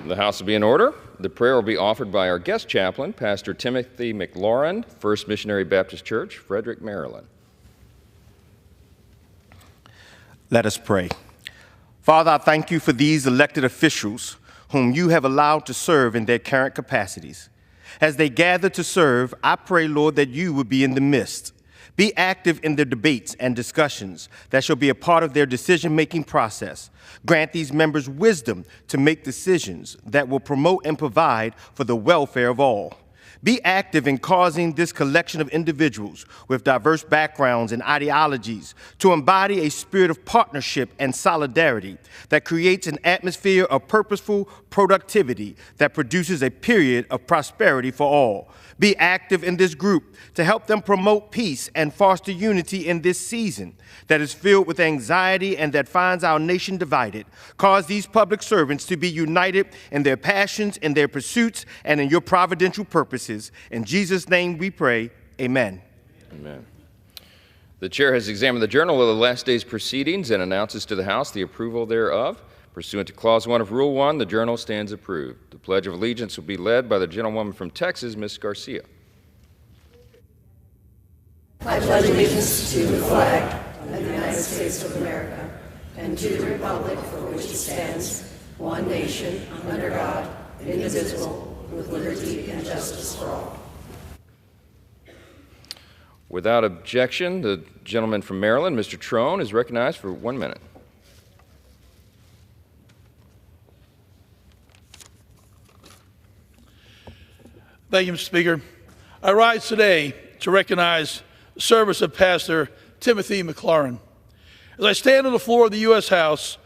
The House will be in order. The prayer will be offered by our guest chaplain, Pastor Timothy McLaurin, First Missionary Baptist Church, Frederick, Maryland. Let us pray. Father, I thank you for these elected officials whom you have allowed to serve in their current capacities. As they gather to serve, I pray, Lord, that you would be in the midst. Be active in their debates and discussions that shall be a part of their decision-making process. Grant these members wisdom to make decisions that will promote and provide for the welfare of all. Be active in causing this collection of individuals with diverse backgrounds and ideologies to embody a spirit of partnership and solidarity that creates an atmosphere of purposeful productivity that produces a period of prosperity for all. Be active in this group to help them promote peace and foster unity in this season that is filled with anxiety and that finds our nation divided. Cause these public servants to be united in their passions, in their pursuits, and in your providential purposes. In Jesus' name we pray, amen. Amen. The chair has examined the journal of the last day's proceedings and announces to the House the approval thereof. Pursuant to Clause 1 of Rule 1, the journal stands approved. The Pledge of Allegiance will be led by the gentlewoman from Texas, Ms. Garcia. I pledge allegiance to the flag of the United States of America and to the republic for which it stands, one nation, under God, indivisible, with liberty and justice for all. Without objection, the gentleman from Maryland, Mr. Trone, is recognized for 1 minute. Thank you, Mr. Speaker. I rise today to recognize the service of Pastor Timothy McLaurin. As I stand on the floor of the U.S. House,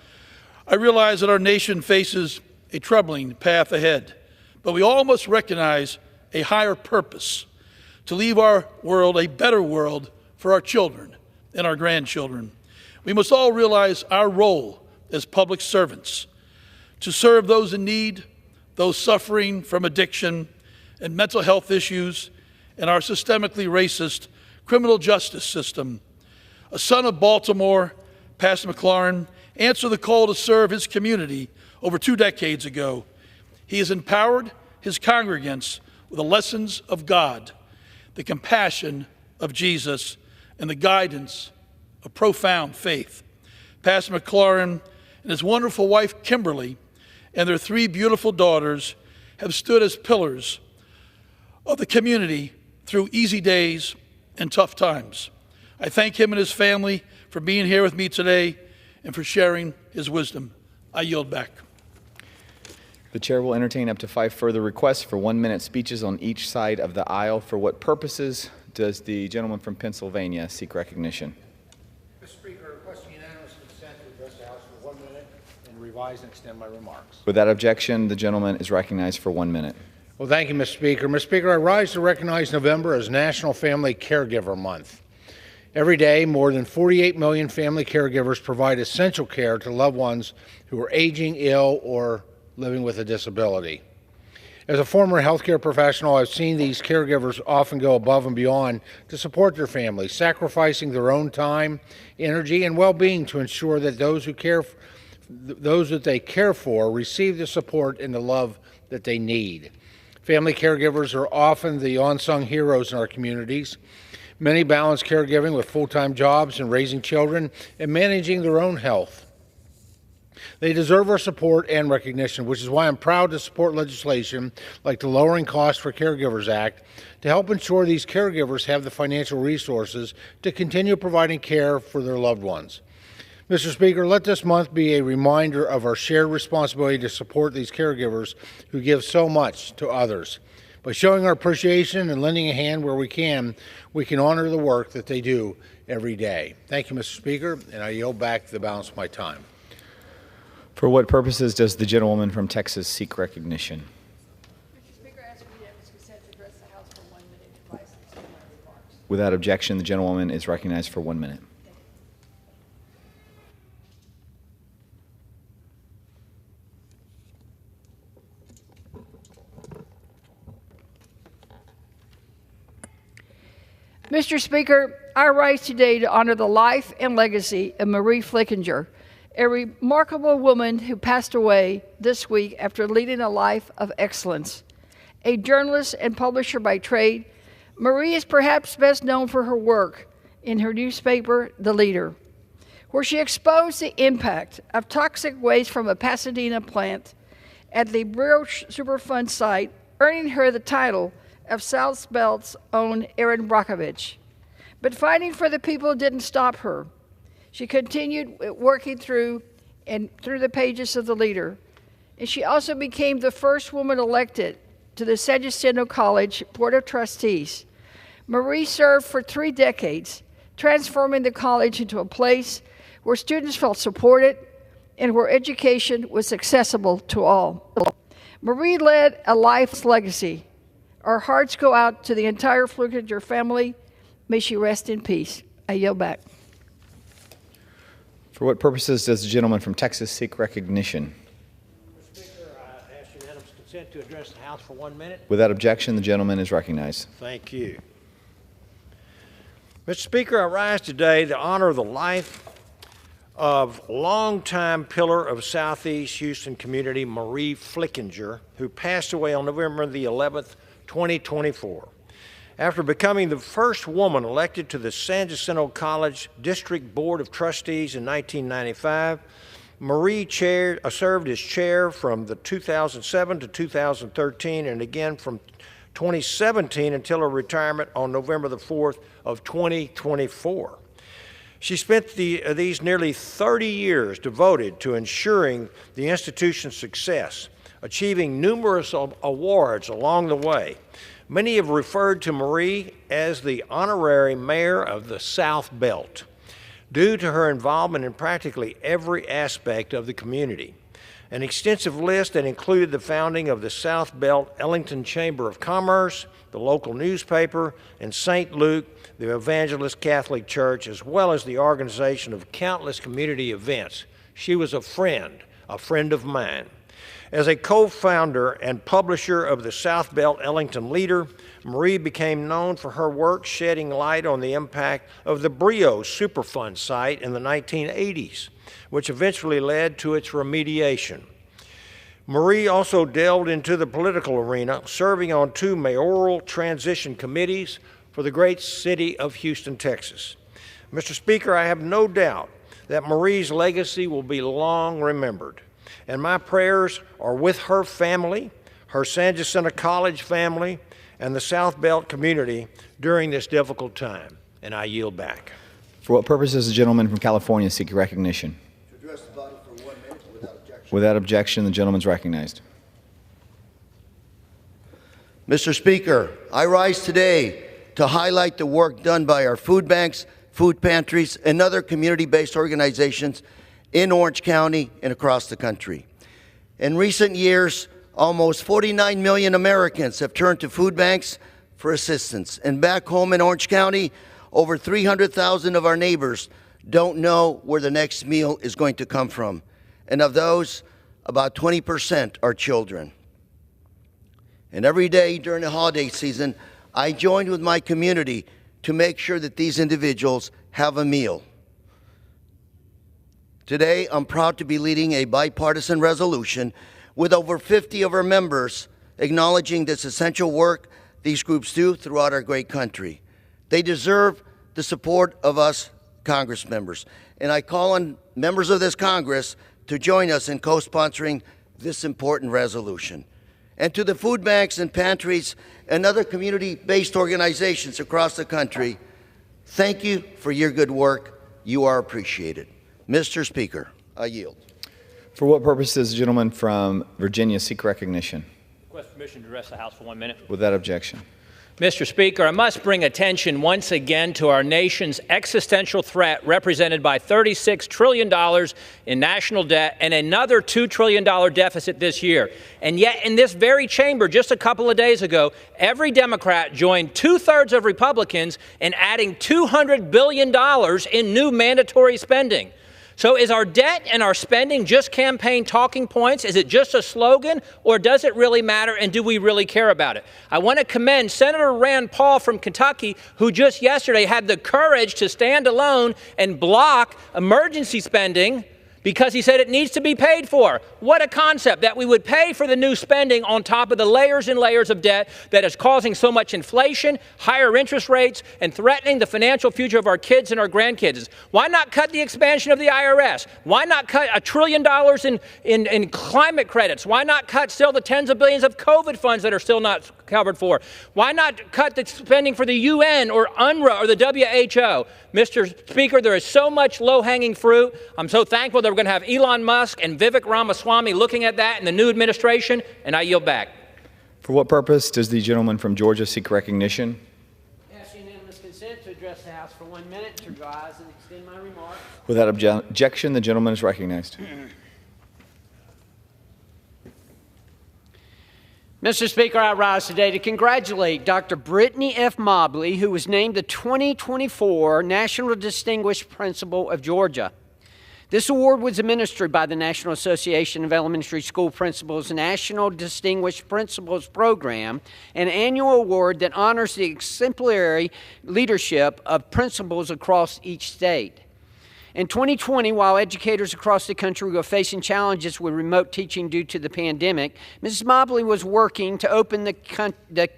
I realize that our nation faces a troubling path ahead, but we all must recognize a higher purpose to leave our world a better world for our children and our grandchildren. We must all realize our role as public servants to serve those in need, those suffering from addiction and mental health issues, and our systemically racist criminal justice system. A son of Baltimore, Pastor McLaurin answered the call to serve his community over 2 decades ago. He has empowered his congregants with the lessons of God, the compassion of Jesus, and the guidance of profound faith. Pastor McLaurin and his wonderful wife, Kimberly, and their 3 beautiful daughters have stood as pillars of the community through easy days and tough times. I thank him and his family for being here with me today and for sharing his wisdom. I yield back. The chair will entertain up to 5 further requests for 1-minute speeches on each side of the aisle. For what purposes does the gentleman from Pennsylvania seek recognition? Mr. Speaker, requesting unanimous consent to address the House for 1 minute and revise and extend my remarks. Without objection, the gentleman is recognized for 1 minute. Well, thank you, Mr. Speaker. Mr. Speaker, I rise to recognize November as National Family Caregiver Month. Every day, more than 48 million family caregivers provide essential care to loved ones who are aging, ill, or living with a disability. As a former healthcare professional, I've seen these caregivers often go above and beyond to support their families, sacrificing their own time, energy, and well-being to ensure that those that they care for receive the support and the love that they need. Family caregivers are often the unsung heroes in our communities. Many balance caregiving with full-time jobs and raising children and managing their own health. They deserve our support and recognition, which is why I'm proud to support legislation like the Lowering Costs for Caregivers Act to help ensure these caregivers have the financial resources to continue providing care for their loved ones. Mr. Speaker, let this month be a reminder of our shared responsibility to support these caregivers who give so much to others. By showing our appreciation and lending a hand where we can honor the work that they do every day. Thank you, Mr. Speaker, and I yield back the balance of my time. For what purposes does the gentlewoman from Texas seek recognition? Mr. Speaker, I ask for unanimous consent to address the House for 1 minute and advise and extend my remarks. Without objection, the gentlewoman is recognized for 1 minute. Mr. Speaker, I rise today to honor the life and legacy of Marie Flickinger a remarkable woman who passed away this week after leading a life of excellence. A journalist and publisher by trade, Marie is perhaps best known for her work in her newspaper, The Leader, where she exposed the impact of toxic waste from a Pasadena plant at the Brio Superfund site, earning her the title of South Belt's own Erin Brockovich. But fighting for the people didn't stop her. She continued working through the pages of The Leader, and she also became the first woman elected to the San Jacinto College Board of Trustees. Marie served for 3 decades, transforming the college into a place where students felt supported and where education was accessible to all. Marie led a life's legacy. Our hearts go out to the entire Flukiger family. May she rest in peace. I yield back. For what purposes does the gentleman from Texas seek recognition? Mr. Speaker, I ask unanimous consent to address the House for 1 minute. Without objection, the gentleman is recognized. Thank you. Mr. Speaker, I rise today to honor the life of longtime pillar of Southeast Houston community, Marie Flickinger, who passed away on November the 11th, 2024. After becoming the first woman elected to the San Jacinto College District Board of Trustees in 1995, Marie served as chair from the 2007 to 2013 and again from 2017 until her retirement on November the 4th of 2024. She spent these nearly 30 years devoted to ensuring the institution's success, achieving numerous awards along the way. Many have referred to Marie as the honorary mayor of the South Belt, due to her involvement in practically every aspect of the community. An extensive list that included the founding of the South Belt Ellington Chamber of Commerce, the local newspaper, and St. Luke, the Evangelist Catholic Church, as well as the organization of countless community events. She was a friend of mine. As a co-founder and publisher of the South Belt Ellington Leader, Marie became known for her work shedding light on the impact of the Brio Superfund site in the 1980s, which eventually led to its remediation. Marie also delved into the political arena, serving on 2 mayoral transition committees for the great city of Houston, Texas. Mr. Speaker, I have no doubt that Marie's legacy will be long remembered, and my prayers are with her family, her San Jacinto College family, and the South Belt community during this difficult time. And I yield back. For what purpose does the gentleman from California seek recognition? To address the body for 1 minute without objection. Without objection, the gentleman is recognized. Mr. Speaker, I rise today to highlight the work done by our food banks, food pantries, and other community-based organizations in Orange County and across the country. In recent years, almost 49 million Americans have turned to food banks for assistance. And back home in Orange County, over 300,000 of our neighbors don't know where the next meal is going to come from. And of those, about 20% are children. And every day during the holiday season, I joined with my community to make sure that these individuals have a meal. Today, I'm proud to be leading a bipartisan resolution with over 50 of our members acknowledging this essential work these groups do throughout our great country. They deserve the support of us Congress members, and I call on members of this Congress to join us in co-sponsoring this important resolution. And to the food banks and pantries and other community-based organizations across the country, thank you for your good work. You are appreciated. Mr. Speaker, I yield. For what purpose does the gentleman from Virginia seek recognition? Request permission to address the House for 1 minute. Without objection. Mr. Speaker, I must bring attention once again to our nation's existential threat represented by $36 trillion in national debt and another $2 trillion deficit this year. And yet in this very chamber just a couple of days ago, every Democrat joined 2/3 of Republicans in adding $200 billion in new mandatory spending. So is our debt and our spending just campaign talking points? Is it just a slogan, or does it really matter, and do we really care about it? I want to commend Senator Rand Paul from Kentucky, who just yesterday had the courage to stand alone and block emergency spending because he said it needs to be paid for. What a concept, that we would pay for the new spending on top of the layers and layers of debt that is causing so much inflation, higher interest rates, and threatening the financial future of our kids and our grandkids. Why not cut the expansion of the IRS? Why not cut $1 trillion in climate credits? Why not cut still the tens of billions of COVID funds that are still not covered for? Why not cut the spending for the UN or UNRWA or the WHO? Mr. Speaker, there is so much low-hanging fruit. I'm so thankful that we're going to have Elon Musk and Vivek Ramaswamy looking at that in the new administration, and I yield back. For what purpose does the gentleman from Georgia seek recognition? Ask unanimous consent to address the House for 1 minute, to revise and extend my remarks. Without objection, the gentleman is recognized. Mr. Speaker, I rise today to congratulate Dr. Brittany F. Mobley, who was named the 2024 National Distinguished Principal of Georgia. This award was administered by the National Association of Elementary School Principals National Distinguished Principals Program, an annual award that honors the exemplary leadership of principals across each state. In 2020, while educators across the country were facing challenges with remote teaching due to the pandemic, Mrs. Mobley was working to open the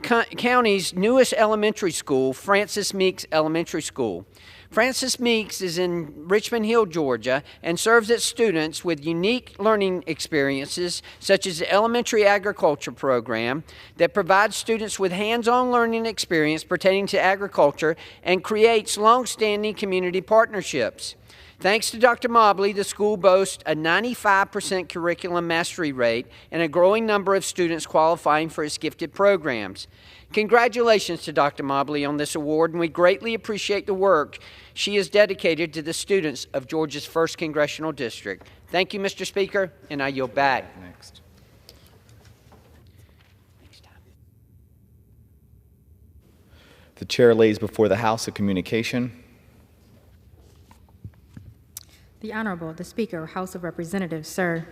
county's newest elementary school, Francis Meeks Elementary School. Francis Meeks is in Richmond Hill, Georgia, and serves its students with unique learning experiences, such as the Elementary Agriculture Program, that provides students with hands-on learning experience pertaining to agriculture and creates long-standing community partnerships. Thanks to Dr. Mobley, the school boasts a 95% curriculum mastery rate and a growing number of students qualifying for its gifted programs. Congratulations to Dr. Mobley on this award, and we greatly appreciate the work she has dedicated to the students of Georgia's 1st Congressional District. Thank you, Mr. Speaker, and I yield back. Next. The chair lays before the House a communication. The Honorable, the Speaker, House of Representatives, sir.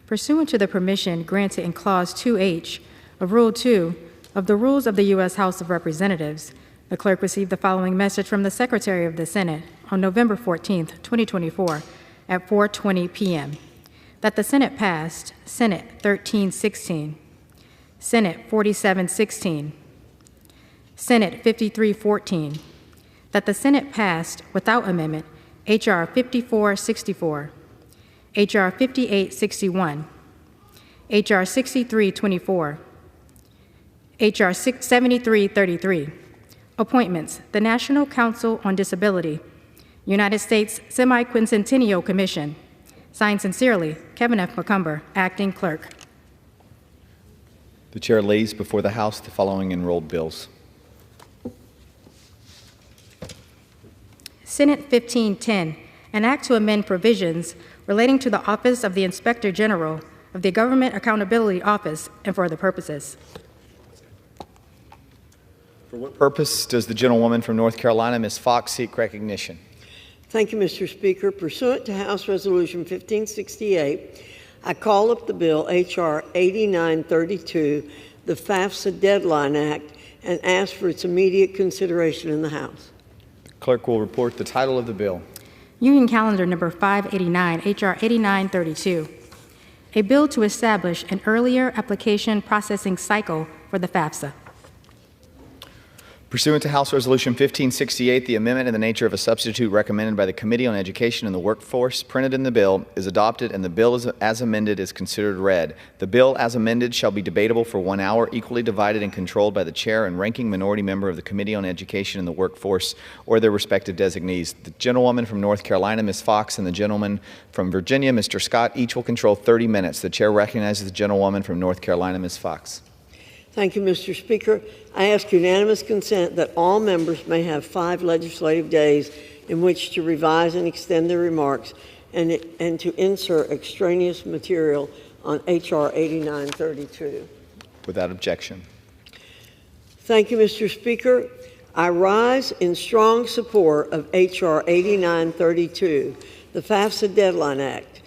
Pursuant to the permission granted in Clause 2H of Rule 2 of the Rules of the U.S. House of Representatives, the clerk received the following message from the Secretary of the Senate on November 14, 2024, at 4:20 p.m. That the Senate passed Senate 1316, Senate 4716, Senate 5314, that the Senate passed without amendment H.R. 5464, H.R. 5861, H.R. 6324, H.R. 7333, Appointments, the National Council on Disability, United States Semi-Quincentennial Commission. Signed sincerely, Kevin F. McCumber, Acting Clerk. The chair lays before the House the following enrolled bills. Senate 1510, an act to amend provisions relating to the Office of the Inspector General of the Government Accountability Office and for other purposes. For what purpose does the gentlewoman from North Carolina, Ms. Fox, seek recognition? Thank you, Mr. Speaker. Pursuant to House Resolution 1568, I call up the bill H.R. 8932, the FAFSA Deadline Act, and ask for its immediate consideration in the House. The clerk will report the title of the bill. Union Calendar Number 589, H.R. 8932, a bill to establish an earlier application processing cycle for the FAFSA. Pursuant to House Resolution 1568, the amendment in the nature of a substitute recommended by the Committee on Education and the Workforce printed in the bill is adopted, and the bill as amended is considered read. The bill as amended shall be debatable for 1 hour, equally divided and controlled by the chair and ranking minority member of the Committee on Education and the Workforce or their respective designees. The gentlewoman from North Carolina, Ms. Fox, and the gentleman from Virginia, Mr. Scott, each will control 30 minutes. The chair recognizes the gentlewoman from North Carolina, Ms. Fox. Thank you, Mr. Speaker. I ask unanimous consent that all members may have 5 legislative days in which to revise and extend their remarks and to insert extraneous material on H.R. 8932. Without objection. Thank you, Mr. Speaker. I rise in strong support of H.R. 8932, the FAFSA Deadline Act,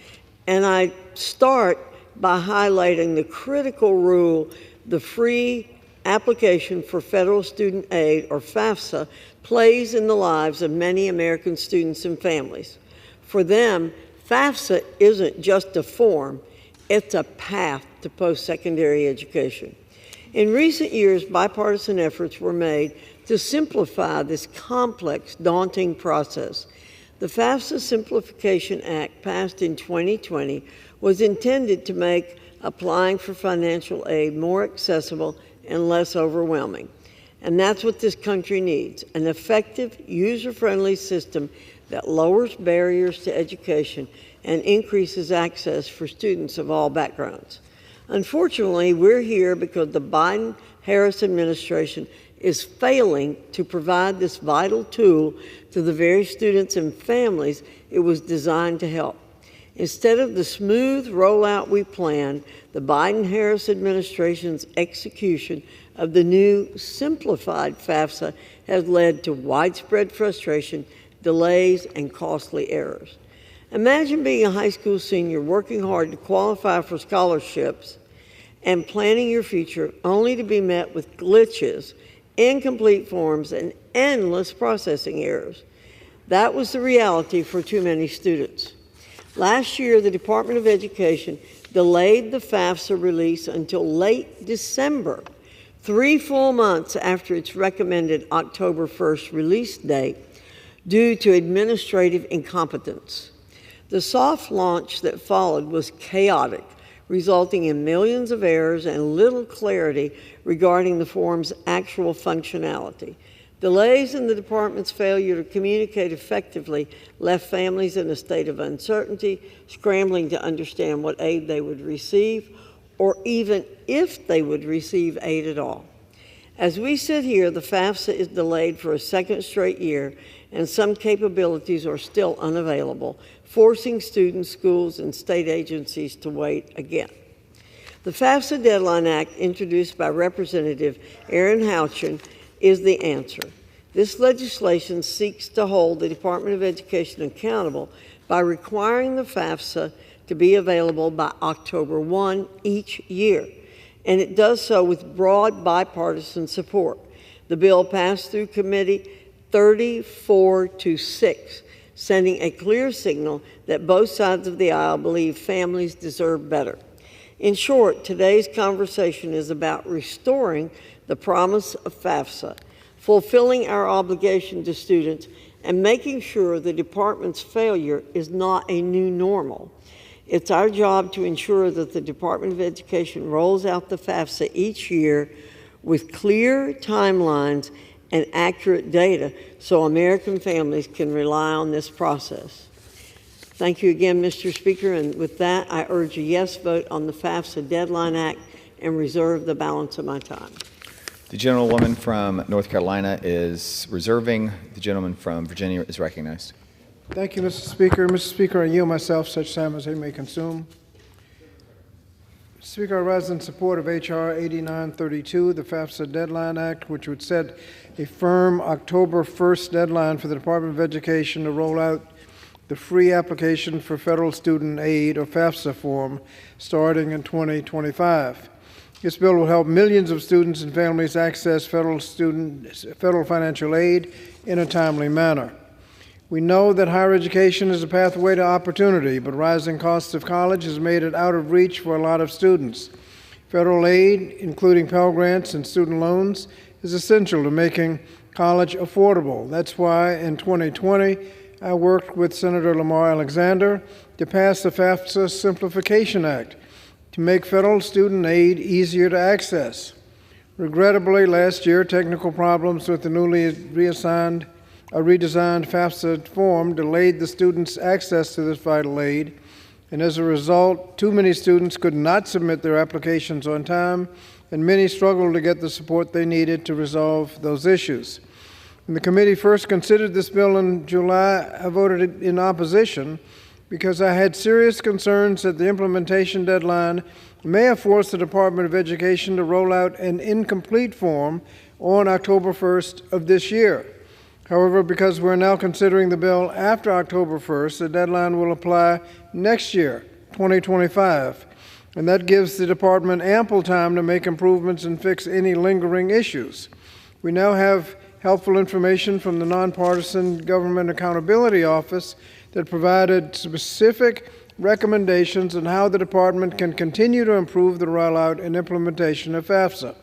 and I start by highlighting the critical role the free application for federal student aid, or FAFSA, plays in the lives of many American students and families. For them, FAFSA isn't just a form, it's a path to post-secondary education. In recent years, bipartisan efforts were made to simplify this complex, daunting process. The FAFSA Simplification Act, passed in 2020, was intended to make applying for financial aid more accessible and less overwhelming. And that's what this country needs, an effective, user-friendly system that lowers barriers to education and increases access for students of all backgrounds. Unfortunately, we're here because the Biden-Harris administration is failing to provide this vital tool to the very students and families it was designed to help. Instead of the smooth rollout we planned, the Biden-Harris administration's execution of the new simplified FAFSA has led to widespread frustration, delays, and costly errors. Imagine being a high school senior working hard to qualify for scholarships and planning your future only to be met with glitches, incomplete forms, and endless processing errors. That was the reality for too many students. Last year, the Department of Education delayed the FAFSA release until late December, 3 full months after its recommended October 1st release date, due to administrative incompetence. The soft launch that followed was chaotic, resulting in millions of errors and little clarity regarding the form's actual functionality. Delays in the department's failure to communicate effectively left families in a state of uncertainty, scrambling to understand what aid they would receive, or even if they would receive aid at all. As we sit here, the FAFSA is delayed for a second straight year, and some capabilities are still unavailable, forcing students, schools, and state agencies to wait again. The FAFSA Deadline Act, introduced by Representative Aaron Houchin, is the answer. This legislation seeks to hold the Department of Education accountable by requiring the FAFSA to be available by October 1 each year, and it does so with broad bipartisan support. The bill passed through committee 34-6, sending a clear signal that both sides of the aisle believe families deserve better. In short, today's conversation is about restoring the promise of FAFSA, fulfilling our obligation to students, and making sure the department's failure is not a new normal. It's our job to ensure that the Department of Education rolls out the FAFSA each year with clear timelines and accurate data so American families can rely on this process. Thank you again, Mr. Speaker, and with that, I urge a yes vote on the FAFSA Deadline Act and reserve the balance of my time. The gentlewoman from North Carolina is reserving. The gentleman from Virginia is recognized. Thank you, Mr. Speaker. Mr. Speaker, I yield myself such time as I may consume. Mr. Speaker, I rise in support of H.R. 8932, the FAFSA Deadline Act, which would set a firm October 1st deadline for the Department of Education to roll out the free application for federal student aid, or FAFSA form, starting in 2025. This bill will help millions of students and families access federal financial aid in a timely manner. We know that higher education is a pathway to opportunity, but rising costs of college has made it out of reach for a lot of students. Federal aid, including Pell Grants and student loans, is essential to making college affordable. That's why in 2020, I worked with Senator Lamar Alexander to pass the FAFSA Simplification Act to make federal student aid easier to access. Regrettably, last year, technical problems with the newly redesigned FAFSA form delayed the students' access to this vital aid, and as a result, too many students could not submit their applications on time, and many struggled to get the support they needed to resolve those issues. When the committee first considered this bill in July, I voted in opposition because I had serious concerns that the implementation deadline may have forced the Department of Education to roll out an incomplete form on October 1st of this year. However, because we're now considering the bill after October 1st, the deadline will apply next year, 2025, and that gives the department ample time to make improvements and fix any lingering issues. We now have helpful information from the Nonpartisan Government Accountability Office that provided specific recommendations on how the department can continue to improve the rollout and implementation of FAFSA.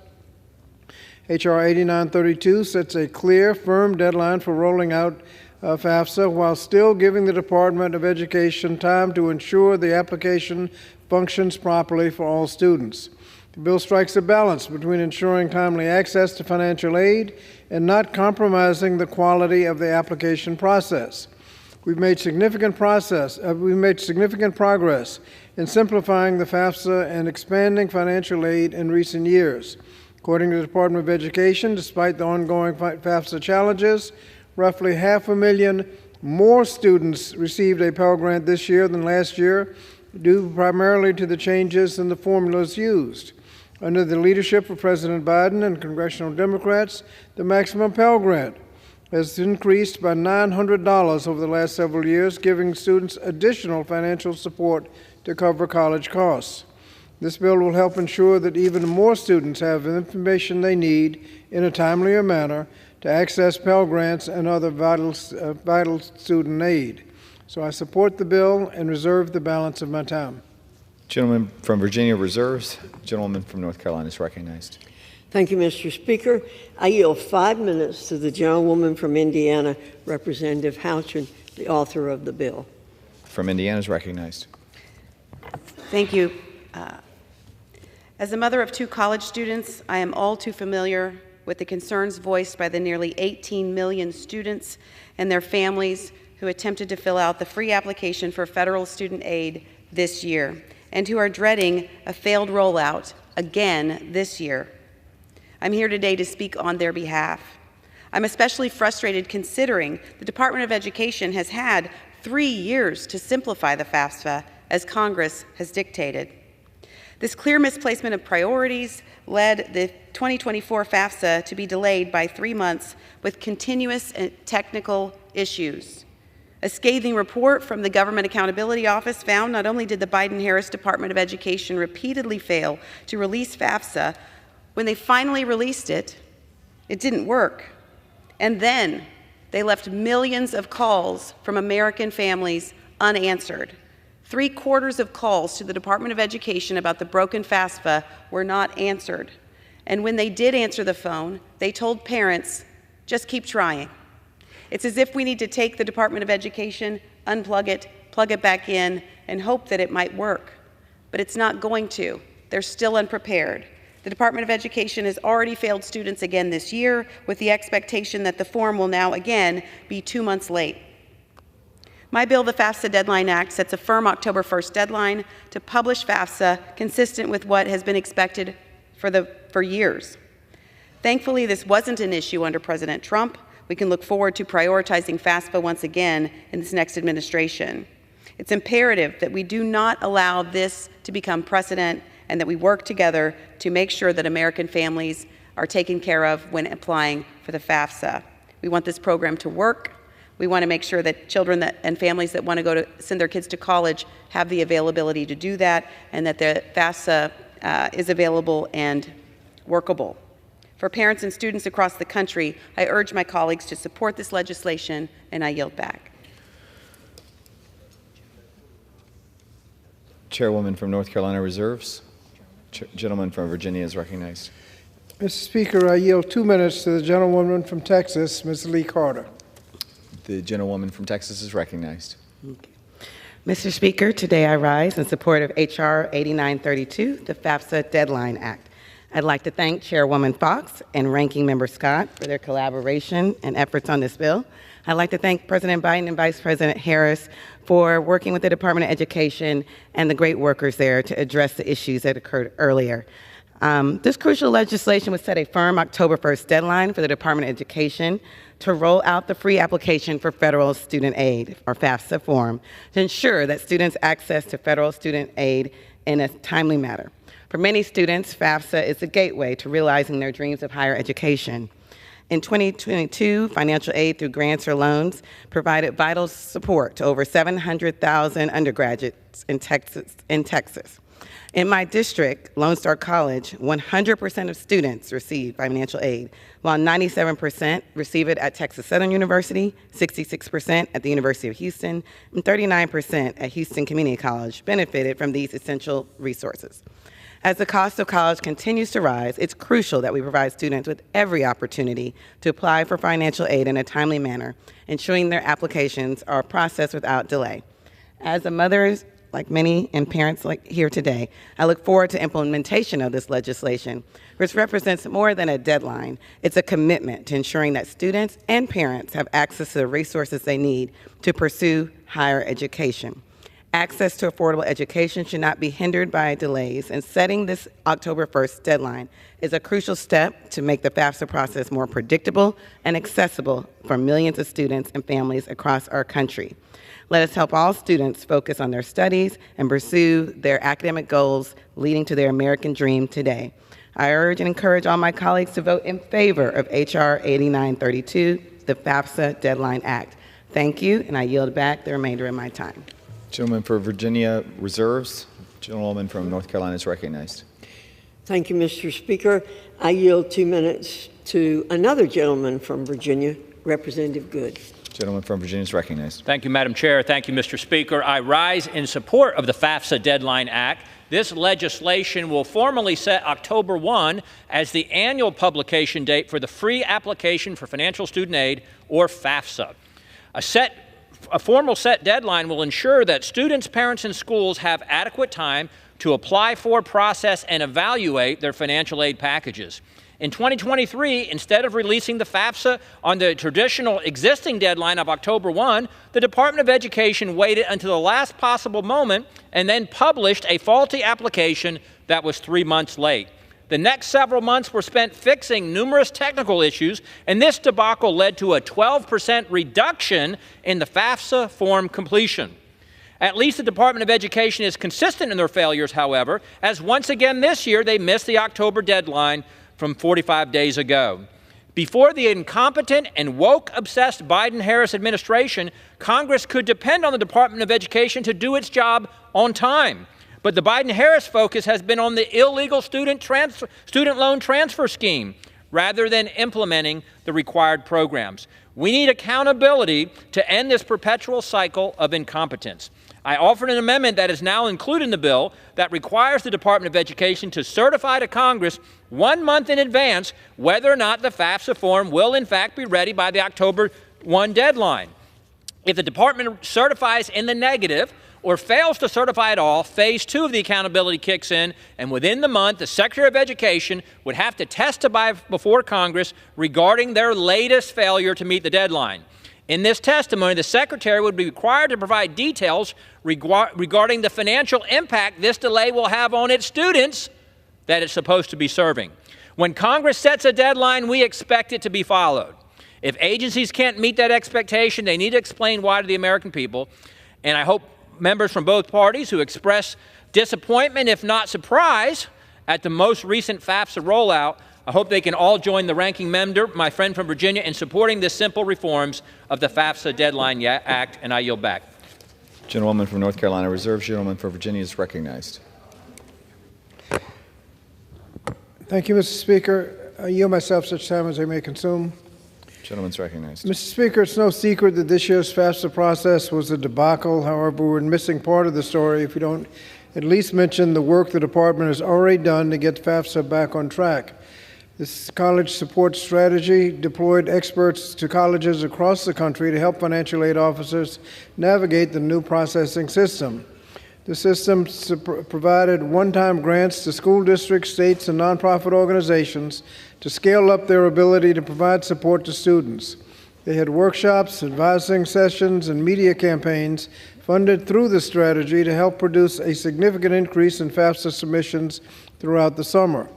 H.R. 8932 sets a clear, firm deadline for rolling out FAFSA while still giving the Department of Education time to ensure the application functions properly for all students. The bill strikes a balance between ensuring timely access to financial aid and not compromising the quality of the application process. We've made significant progress in simplifying the FAFSA and expanding financial aid in recent years. According to the Department of Education, despite the ongoing FAFSA challenges, roughly 500,000 more students received a Pell Grant this year than last year, due primarily to the changes in the formulas used. Under the leadership of President Biden and congressional Democrats, the maximum Pell Grant has increased by $900 over the last several years, giving students additional financial support to cover college costs. This bill will help ensure that even more students have the information they need in a timelier manner to access Pell Grants and other vital student aid. So I support the bill and reserve the balance of my time. Gentleman from Virginia reserves. Gentleman from North Carolina is recognized. Thank you, Mr. Speaker. I yield 5 minutes to the gentlewoman from Indiana, Representative Houchin, the author of the bill. From Indiana is recognized. Thank you. As a mother of 2 college students, I am all too familiar with the concerns voiced by the nearly 18 million students and their families who attempted to fill out the free application for federal student aid this year and who are dreading a failed rollout again this year. I'm here today to speak on their behalf. I'm especially frustrated considering the Department of Education has had 3 years to simplify the FAFSA as Congress has dictated. This clear misplacement of priorities led the 2024 FAFSA to be delayed by 3 months with continuous technical issues. A scathing report from the Government Accountability Office found not only did the Biden-Harris Department of Education repeatedly fail to release FAFSA, when they finally released it, it didn't work. And then they left millions of calls from American families unanswered. 3/4 of calls to the Department of Education about the broken FAFSA were not answered. And when they did answer the phone, they told parents, just keep trying. It's as if we need to take the Department of Education, unplug it, plug it back in, and hope that it might work. But it's not going to. They're still unprepared. The Department of Education has already failed students again this year, with the expectation that the form will now again be 2 months late. My bill, the FAFSA Deadline Act, sets a firm October 1st deadline to publish FAFSA consistent with what has been expected for years. Thankfully, this wasn't an issue under President Trump. We can look forward to prioritizing FAFSA once again in this next administration. It's imperative that we do not allow this to become precedent and that we work together to make sure that American families are taken care of when applying for the FAFSA. We want this program to work. We want to make sure that children and families that want to send their kids to college have the availability to do that, and that the FAFSA is available and workable. For parents and students across the country, I urge my colleagues to support this legislation, and I yield back. Chairwoman from North Carolina reserves. Gentleman from Virginia is recognized. Mr. Speaker, I yield 2 minutes to the gentlewoman from Texas, Ms. Lee Carter. The gentlewoman from Texas is recognized. Okay. Mr. Speaker, today I rise in support of H.R. 8932, the FAFSA Deadline Act. I'd like to thank Chairwoman Fox and Ranking Member Scott for their collaboration and efforts on this bill. I'd like to thank President Biden and Vice President Harris for working with the Department of Education and the great workers there to address the issues that occurred earlier. This crucial legislation would set a firm October 1st deadline for the Department of Education to roll out the free application for federal student aid, or FAFSA form, to ensure that students access to federal student aid in a timely manner. For many students, FAFSA is the gateway to realizing their dreams of higher education. In 2022, financial aid through grants or loans provided vital support to over 700,000 undergraduates in Texas. In my district, Lone Star College, 100% of students receive financial aid, while 97% receive it at Texas Southern University, 66% at the University of Houston, and 39% at Houston Community College benefited from these essential resources. As the cost of college continues to rise, it's crucial that we provide students with every opportunity to apply for financial aid in a timely manner, ensuring their applications are processed without delay. As a mother, like many, and parents like here today, I look forward to implementation of this legislation, which represents more than a deadline. It's a commitment to ensuring that students and parents have access to the resources they need to pursue higher education. Access to affordable education should not be hindered by delays, and setting this October 1st deadline is a crucial step to make the FAFSA process more predictable and accessible for millions of students and families across our country. Let us help all students focus on their studies and pursue their academic goals leading to their American dream today. I urge and encourage all my colleagues to vote in favor of H.R. 8932, the FAFSA Deadline Act. Thank you, and I yield back the remainder of my time. Gentleman for Virginia reserves. Gentlewoman from North Carolina is recognized. Thank you, Mr. Speaker. I yield 2 minutes to another gentleman from Virginia, Representative Good. Gentleman from Virginia is recognized. Thank you, Madam Chair. Thank you, Mr. Speaker. I rise in support of the FAFSA Deadline Act. This legislation will formally set October 1 as the annual publication date for the free application for financial student aid, or FAFSA. A formal set deadline will ensure that students, parents, and schools have adequate time to apply for, process, and evaluate their financial aid packages. In 2023, instead of releasing the FAFSA on the traditional existing deadline of October 1, the Department of Education waited until the last possible moment and then published a faulty application that was 3 months late. The next several months were spent fixing numerous technical issues, and this debacle led to a 12% reduction in the FAFSA form completion. At least the Department of Education is consistent in their failures, however, as once again this year they missed the October deadline from 45 days ago. Before the incompetent and woke-obsessed Biden-Harris administration, Congress could depend on the Department of Education to do its job on time. But the Biden-Harris focus has been on the illegal student loan transfer scheme rather than implementing the required programs. We need accountability to end this perpetual cycle of incompetence. I offered an amendment that is now included in the bill that requires the Department of Education to certify to Congress 1 month in advance whether or not the FAFSA form will in fact be ready by the October 1 deadline. If the department certifies in the negative or fails to certify at all, phase 2 of the accountability kicks in, and within the month, the Secretary of Education would have to testify before Congress regarding their latest failure to meet the deadline. In this testimony, the Secretary would be required to provide details regarding the financial impact this delay will have on its students that it's supposed to be serving. When Congress sets a deadline, we expect it to be followed. If agencies can't meet that expectation, they need to explain why to the American people, and I hope members from both parties who express disappointment, if not surprise, at the most recent FAFSA rollout, I hope they can all join the ranking member, my friend from Virginia, in supporting the simple reforms of the FAFSA Deadline Act, and I yield back. Gentlewoman from North Carolina reserves. Gentleman for Virginia is recognized. Thank you, Mr. Speaker. I yield myself such time as I may consume. Gentleman's recognized. Mr. Speaker, it's no secret that this year's FAFSA process was a debacle. However, we're missing part of the story if we don't at least mention the work the department has already done to get FAFSA back on track. This college support strategy deployed experts to colleges across the country to help financial aid officers navigate the new processing system. The system provided one-time grants to school districts, states, and nonprofit organizations to scale up their ability to provide support to students. They had workshops, advising sessions, and media campaigns funded through the strategy to help produce a significant increase in FAFSA submissions throughout the summer.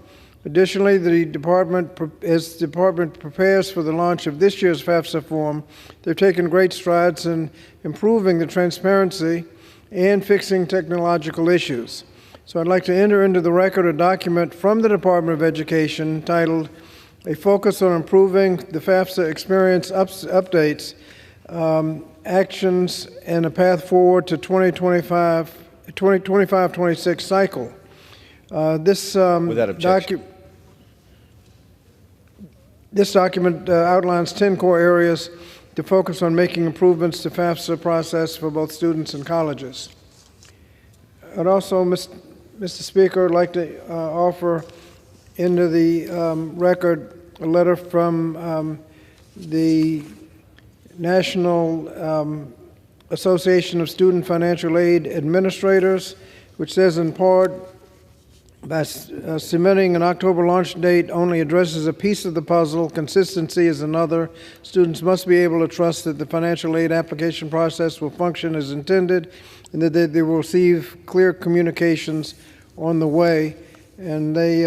Additionally, as the department prepares for the launch of this year's FAFSA form, they've taken great strides in improving the transparency and fixing technological issues. So I'd like to enter into the record a document from the Department of Education titled A Focus on Improving the FAFSA Experience Updates, Actions and a Path Forward to 2025-26 Cycle. Without objection. This document outlines 10 core areas to focus on making improvements to FAFSA process for both students and colleges. I'd also, Mr. Speaker, like to offer into the record a letter from the National Association of Student Financial Aid Administrators, which says in part, by cementing an October launch date only addresses a piece of the puzzle. Consistency is another. Students must be able to trust that the financial aid application process will function as intended and that they will receive clear communications on the way. And they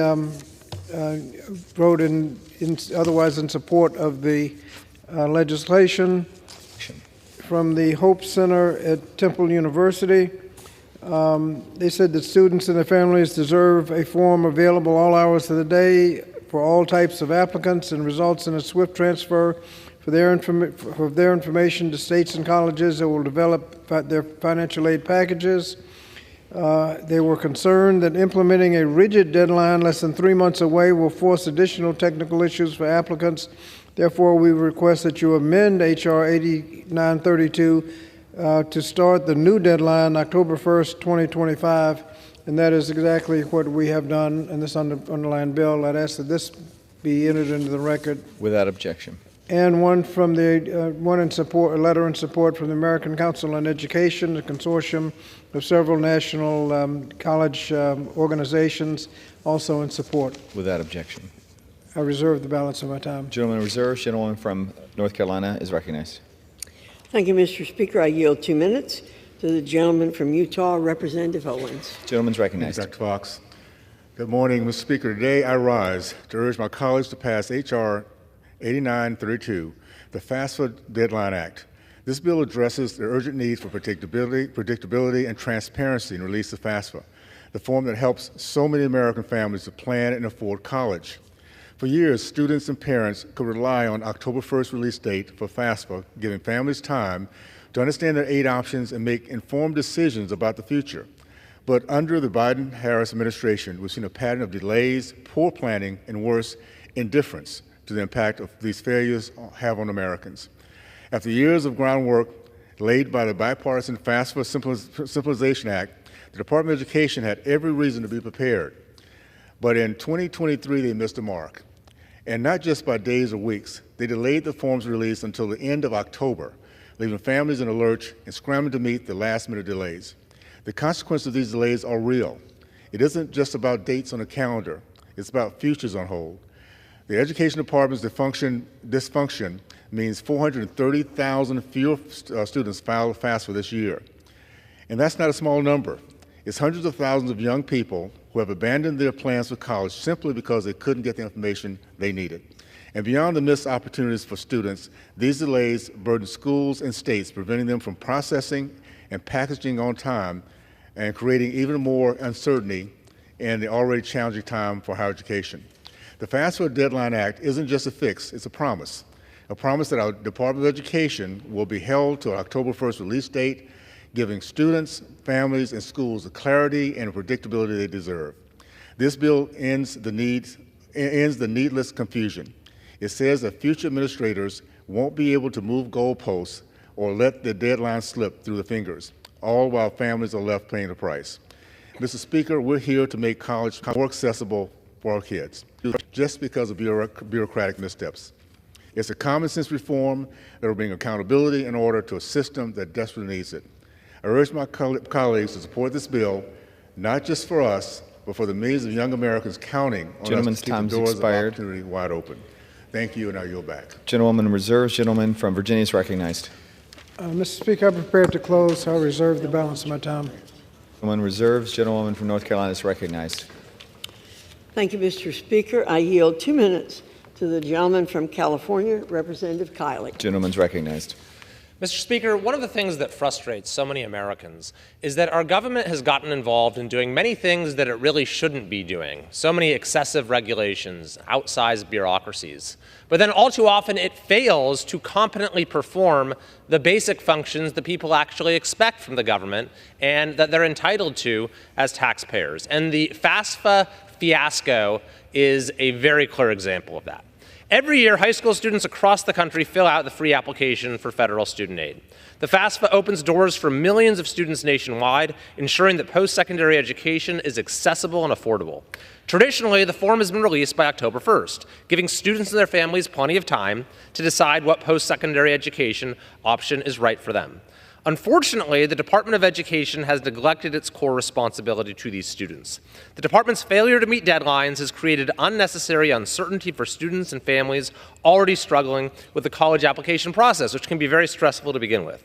wrote otherwise in support of the legislation. From the Hope Center at Temple University. They said that students and their families deserve a form available all hours of the day for all types of applicants and results in a swift transfer for their information to states and colleges that will develop their financial aid packages. They were concerned that implementing a rigid deadline less than 3 months away will force additional technical issues for applicants. Therefore, we request that you amend H.R. 8932 to start the new deadline October 1st, 2025, and that is exactly what we have done in this underlying bill. I'd ask that this be entered into the record. Without objection. And one from the a letter in support from the American Council on Education, a consortium of several national college organizations, also in support. Without objection. I reserve the balance of my time. Gentleman reserves. Gentleman from North Carolina is recognized. Thank you, Mr. Speaker. I yield 2 minutes to the gentleman from Utah, Representative Owens. Gentleman's recognized. Thank you, Dr. Fox. Good morning, Mr. Speaker. Today I rise to urge my colleagues to pass H.R. 8932, the FAFSA Deadline Act. This bill addresses the urgent need for predictability, and transparency in release of FAFSA, the form that helps so many American families to plan and afford college. For years, students and parents could rely on October 1st release date for FAFSA, giving families time to understand their aid options and make informed decisions about the future. But under the Biden-Harris administration, we've seen a pattern of delays, poor planning, and worse, indifference to the impact of these failures have on Americans. After years of groundwork laid by the bipartisan FAFSA Simplification Act, the Department of Education had every reason to be prepared. But in 2023, they missed the mark. And not just by days or weeks, they delayed the form's release until the end of October, leaving families in a lurch and scrambling to meet the last-minute delays. The consequences of these delays are real. It isn't just about dates on a calendar. It's about futures on hold. The Education Department's dysfunction means 430,000 fewer students filed FAFSA this year. And that's not a small number. It's hundreds of thousands of young people who have abandoned their plans for college simply because they couldn't get the information they needed. And beyond the missed opportunities for students, these delays burden schools and states, preventing them from processing and packaging on time and creating even more uncertainty in the already challenging time for higher education. The FAFSA Deadline Act isn't just a fix, it's a promise that our Department of Education will be held to an October 1st release date, giving students, families, and schools the clarity and predictability they deserve. This bill ends the needless confusion. It says that future administrators won't be able to move goalposts or let the deadline slip through the fingers, all while families are left paying the price. Mr. Speaker, we're here to make college more accessible for our kids, just because of bureaucratic missteps. It's a common sense reform that will bring accountability and order to a system that desperately needs it. I urge my colleagues to support this bill, not just for us, but for the millions of young Americans counting on us to keep the doors of opportunity wide open. Thank you, and I yield back. Gentlewoman reserves. Gentleman from Virginia is recognized. Mr. Speaker, I'm prepared to close. I'll reserve the balance of my time. Gentleman reserves. Gentlewoman from North Carolina is recognized. Thank you, Mr. Speaker. I yield 2 minutes to the gentleman from California, Representative Kiley. Gentleman's recognized. Mr. Speaker, one of the things that frustrates so many Americans is that our government has gotten involved in doing many things that it really shouldn't be doing. So many excessive regulations, outsized bureaucracies. But then all too often it fails to competently perform the basic functions that people actually expect from the government and that they're entitled to as taxpayers. And the FAFSA fiasco is a very clear example of that. Every year, high school students across the country fill out the free application for federal student aid. The FAFSA opens doors for millions of students nationwide, ensuring that post-secondary education is accessible and affordable. Traditionally, the form has been released by October 1st, giving students and their families plenty of time to decide what post-secondary education option is right for them. Unfortunately, the Department of Education has neglected its core responsibility to these students. The department's failure to meet deadlines has created unnecessary uncertainty for students and families already struggling with the college application process, which can be very stressful to begin with.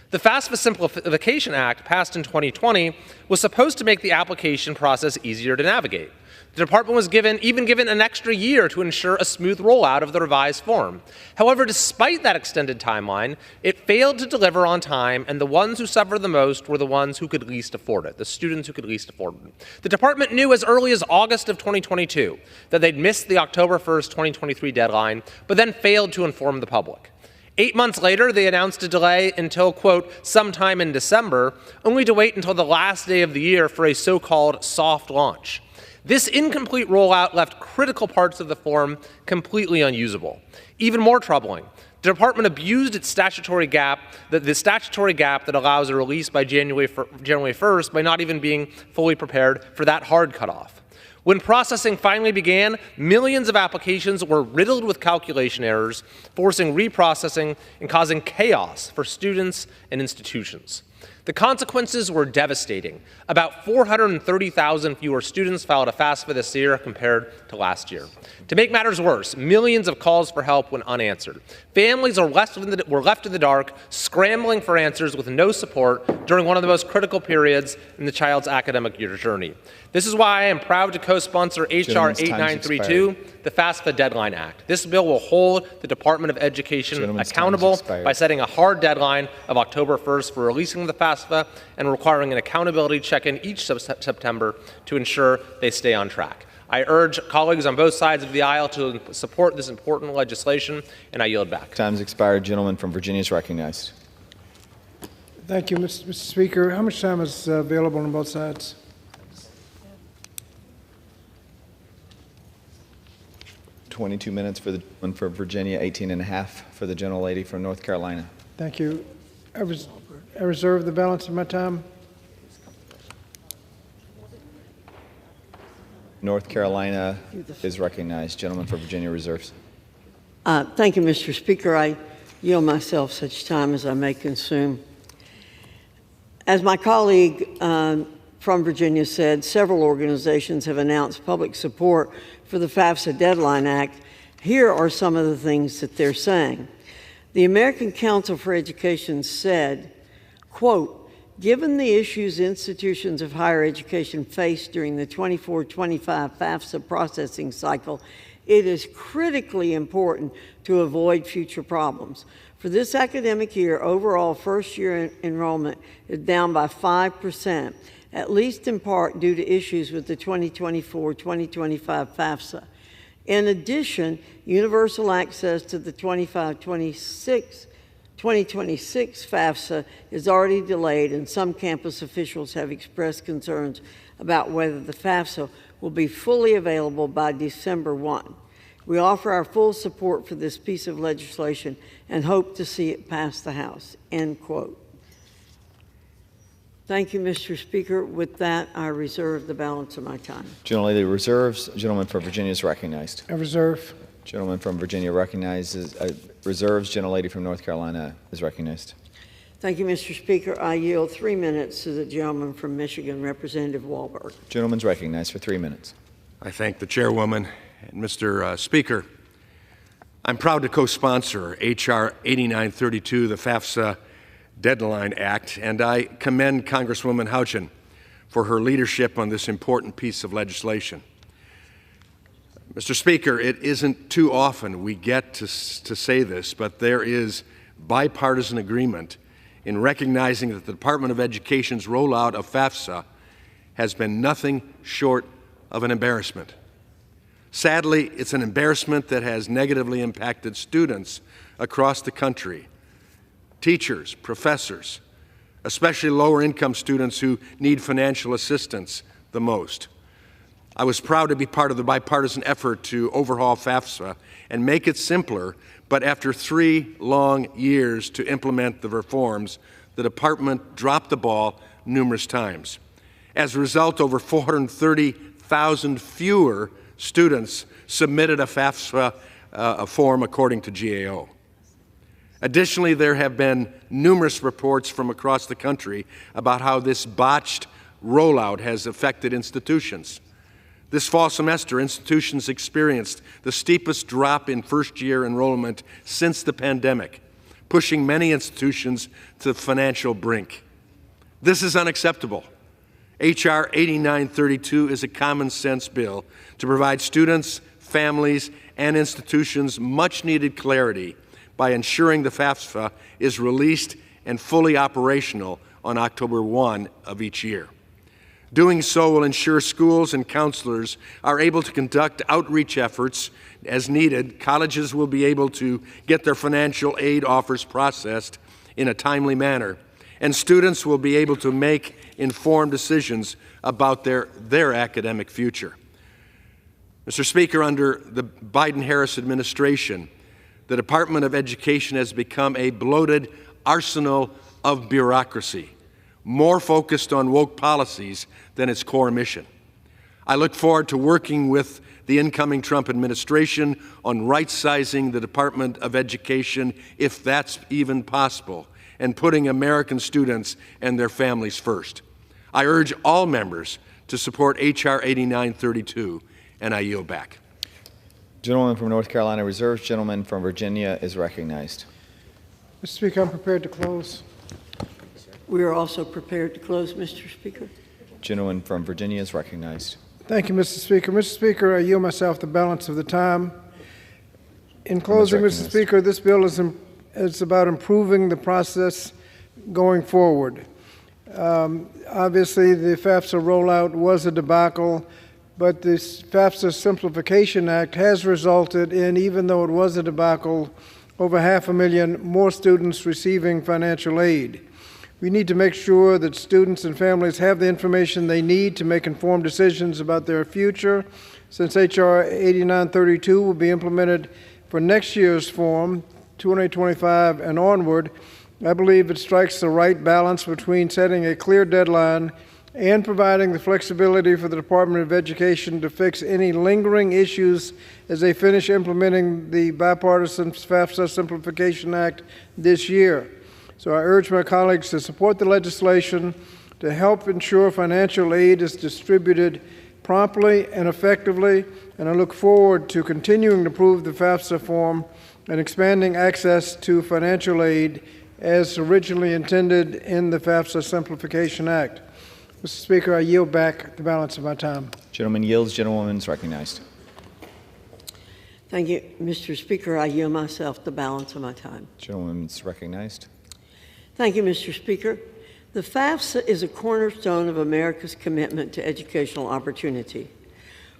The FAFSA Simplification Act, passed in 2020, was supposed to make the application process easier to navigate. The department was even given an extra year to ensure a smooth rollout of the revised form. However, despite that extended timeline, it failed to deliver on time, and the ones who suffered the most were the ones who could least afford it, the students who could least afford it. The department knew as early as August of 2022 that they'd missed the October 1st, 2023 deadline, but then failed to inform the public. 8 months later, they announced a delay until, quote, sometime in December, only to wait until the last day of the year for a so-called soft launch. This incomplete rollout left critical parts of the form completely unusable. Even more troubling, the department abused its statutory gap, the statutory gap that allows a release by January 1st by not even being fully prepared for that hard cutoff. When processing finally began, millions of applications were riddled with calculation errors, forcing reprocessing and causing chaos for students and institutions. The consequences were devastating. About 430,000 fewer students filed a FAFSA this year compared to last year. To make matters worse, millions of calls for help went unanswered. Families were left in the dark, scrambling for answers with no support during one of the most critical periods in the child's academic journey. This is why I am proud to co-sponsor H.R. 8932, the FAFSA Deadline Act. This bill will hold the Department of Education accountable by setting a hard deadline of October 1st for releasing the FAFSA and requiring an accountability check-in each September to ensure they stay on track. I urge colleagues on both sides of the aisle to support this important legislation, and I yield back. Time's expired. Gentleman from Virginia is recognized. Thank you, Mr. Speaker. How much time is available on both sides? $22 minutes for the gentleman from Virginia, 18 and a half for the gentlelady from North Carolina. Thank you. I reserve the balance of my time. North Carolina is recognized. Gentleman from Virginia reserves. Thank you, Mr. Speaker. I yield myself such time as I may consume. As my colleague from Virginia said, several organizations have announced public support for the FAFSA Deadline Act. Here are some of the things that they're saying. The American Council for Education said, quote, given the issues institutions of higher education face during the 24-25 FAFSA processing cycle, it is critically important to avoid future problems. For this academic year, overall first-year enrollment is down by 5%, at least in part due to issues with the 2024-2025 FAFSA. In addition, universal access to the 2026 FAFSA is already delayed, and some campus officials have expressed concerns about whether the FAFSA will be fully available by December 1. We offer our full support for this piece of legislation and hope to see it pass the House, end quote. Thank you, Mr. Speaker. With that, I reserve the balance of my time. Gentlelady reserves. Gentleman from Virginia is recognized. I reserve. Gentleman from Virginia recognizes, reserves. Gentlelady from North Carolina is recognized. Thank you, Mr. Speaker. I yield 3 minutes to the gentleman from Michigan, Representative Walberg. Gentleman's recognized for 3 minutes. I thank the chairwoman and Mr. Speaker. I'm proud to co-sponsor H.R. 8932, the FAFSA Deadline Act, and I commend Congresswoman Houchin for her leadership on this important piece of legislation. Mr. Speaker, it isn't too often we get to say this, but there is bipartisan agreement in recognizing that the Department of Education's rollout of FAFSA has been nothing short of an embarrassment. Sadly, it's an embarrassment that has negatively impacted students across the country, teachers, professors, especially lower-income students who need financial assistance the most. I was proud to be part of the bipartisan effort to overhaul FAFSA and make it simpler, but after 3 long years to implement the reforms, the department dropped the ball numerous times. As a result, over 430,000 fewer students submitted a FAFSA form according to GAO. Additionally, there have been numerous reports from across the country about how this botched rollout has affected institutions. This fall semester, institutions experienced the steepest drop in first-year enrollment since the pandemic, pushing many institutions to the financial brink. This is unacceptable. H.R. 8932 is a common-sense bill to provide students, families, and institutions much-needed clarity by ensuring the FAFSA is released and fully operational on October 1 of each year. Doing so will ensure schools and counselors are able to conduct outreach efforts as needed. Colleges will be able to get their financial aid offers processed in a timely manner, and students will be able to make informed decisions about their academic future. Mr. Speaker, under the Biden-Harris administration, the Department of Education has become a bloated arsenal of bureaucracy, more focused on woke policies than its core mission. I look forward to working with the incoming Trump administration on right-sizing the Department of Education, if that's even possible, and putting American students and their families first. I urge all members to support H.R. 8932, and I yield back. Gentleman from North Carolina reserves. Gentleman from Virginia is recognized. Mr. Speaker, I'm prepared to close. We are also prepared to close, Mr. Speaker. Gentleman from Virginia is recognized. Thank you, Mr. Speaker. Mr. Speaker, I yield myself the balance of the time. In closing, Mr. Speaker, this bill is about improving the process going forward. Obviously, the FAFSA rollout was a debacle, but this FAFSA Simplification Act has resulted in, even though it was a debacle, over 500,000 more students receiving financial aid. We need to make sure that students and families have the information they need to make informed decisions about their future. Since H.R. 8932 will be implemented for next year's form, 2025 and onward, I believe it strikes the right balance between setting a clear deadline and providing the flexibility for the Department of Education to fix any lingering issues as they finish implementing the bipartisan FAFSA Simplification Act this year. So I urge my colleagues to support the legislation to help ensure financial aid is distributed promptly and effectively, and I look forward to continuing to improve the FAFSA form and expanding access to financial aid as originally intended in the FAFSA Simplification Act. Mr. Speaker, I yield back the balance of my time. Gentleman yields. Gentlewoman is recognized. Thank you, Mr. Speaker. I yield myself the balance of my time. Gentlewoman is recognized. Thank you, Mr. Speaker. The FAFSA is a cornerstone of America's commitment to educational opportunity.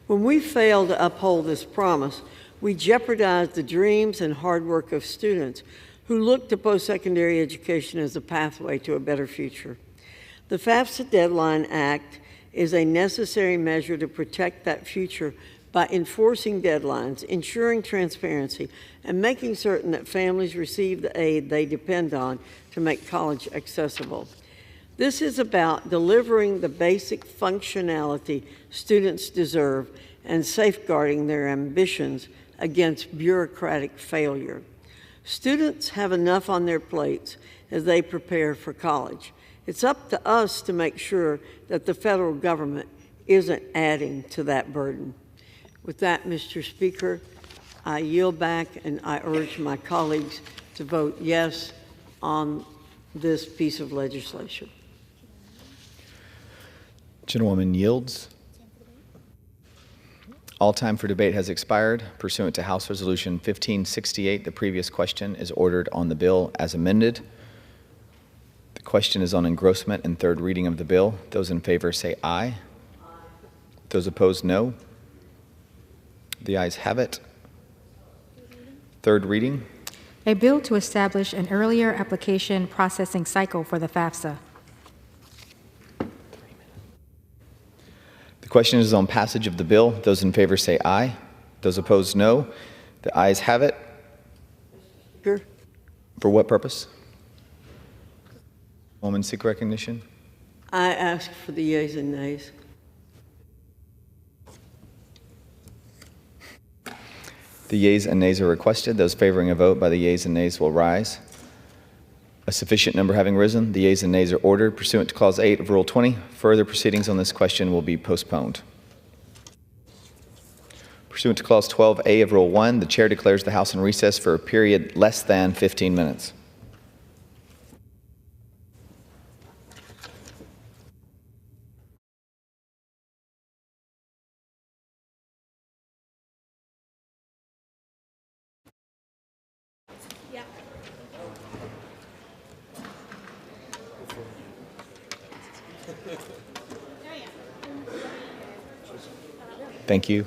When we fail to uphold this promise, we jeopardize the dreams and hard work of students who look to post-secondary education as a pathway to a better future. The FAFSA Deadline Act is a necessary measure to protect that future by enforcing deadlines, ensuring transparency, and making certain that families receive the aid they depend on to make college accessible. This is about delivering the basic functionality students deserve and safeguarding their ambitions against bureaucratic failure. Students have enough on their plates as they prepare for college. It's up to us to make sure that the federal government isn't adding to that burden. With that, Mr. Speaker, I yield back and I urge my colleagues to vote yes on this piece of legislation. Gentlewoman yields. All time for debate has expired. Pursuant to House Resolution 1568, the previous question is ordered on the bill as amended. The question is on engrossment and third reading of the bill. Those in favor say aye. Those opposed, no. The ayes have it. Third reading. A bill to establish an earlier application processing cycle for the FAFSA. The question is on passage of the bill. Those in favor say aye. Those opposed, no. The ayes have it. Speaker, For what purpose? Woman seek recognition. I ask for the yeas and nays. The yeas and nays are requested. Those favoring a vote by the yeas and nays will rise. A sufficient number having risen, the yeas and nays are ordered. Pursuant to Clause 8 of Rule 20, further proceedings on this question will be postponed. Pursuant to Clause 12A of Rule 1, the Chair declares the House in recess for a period less than 15 minutes. Thank you.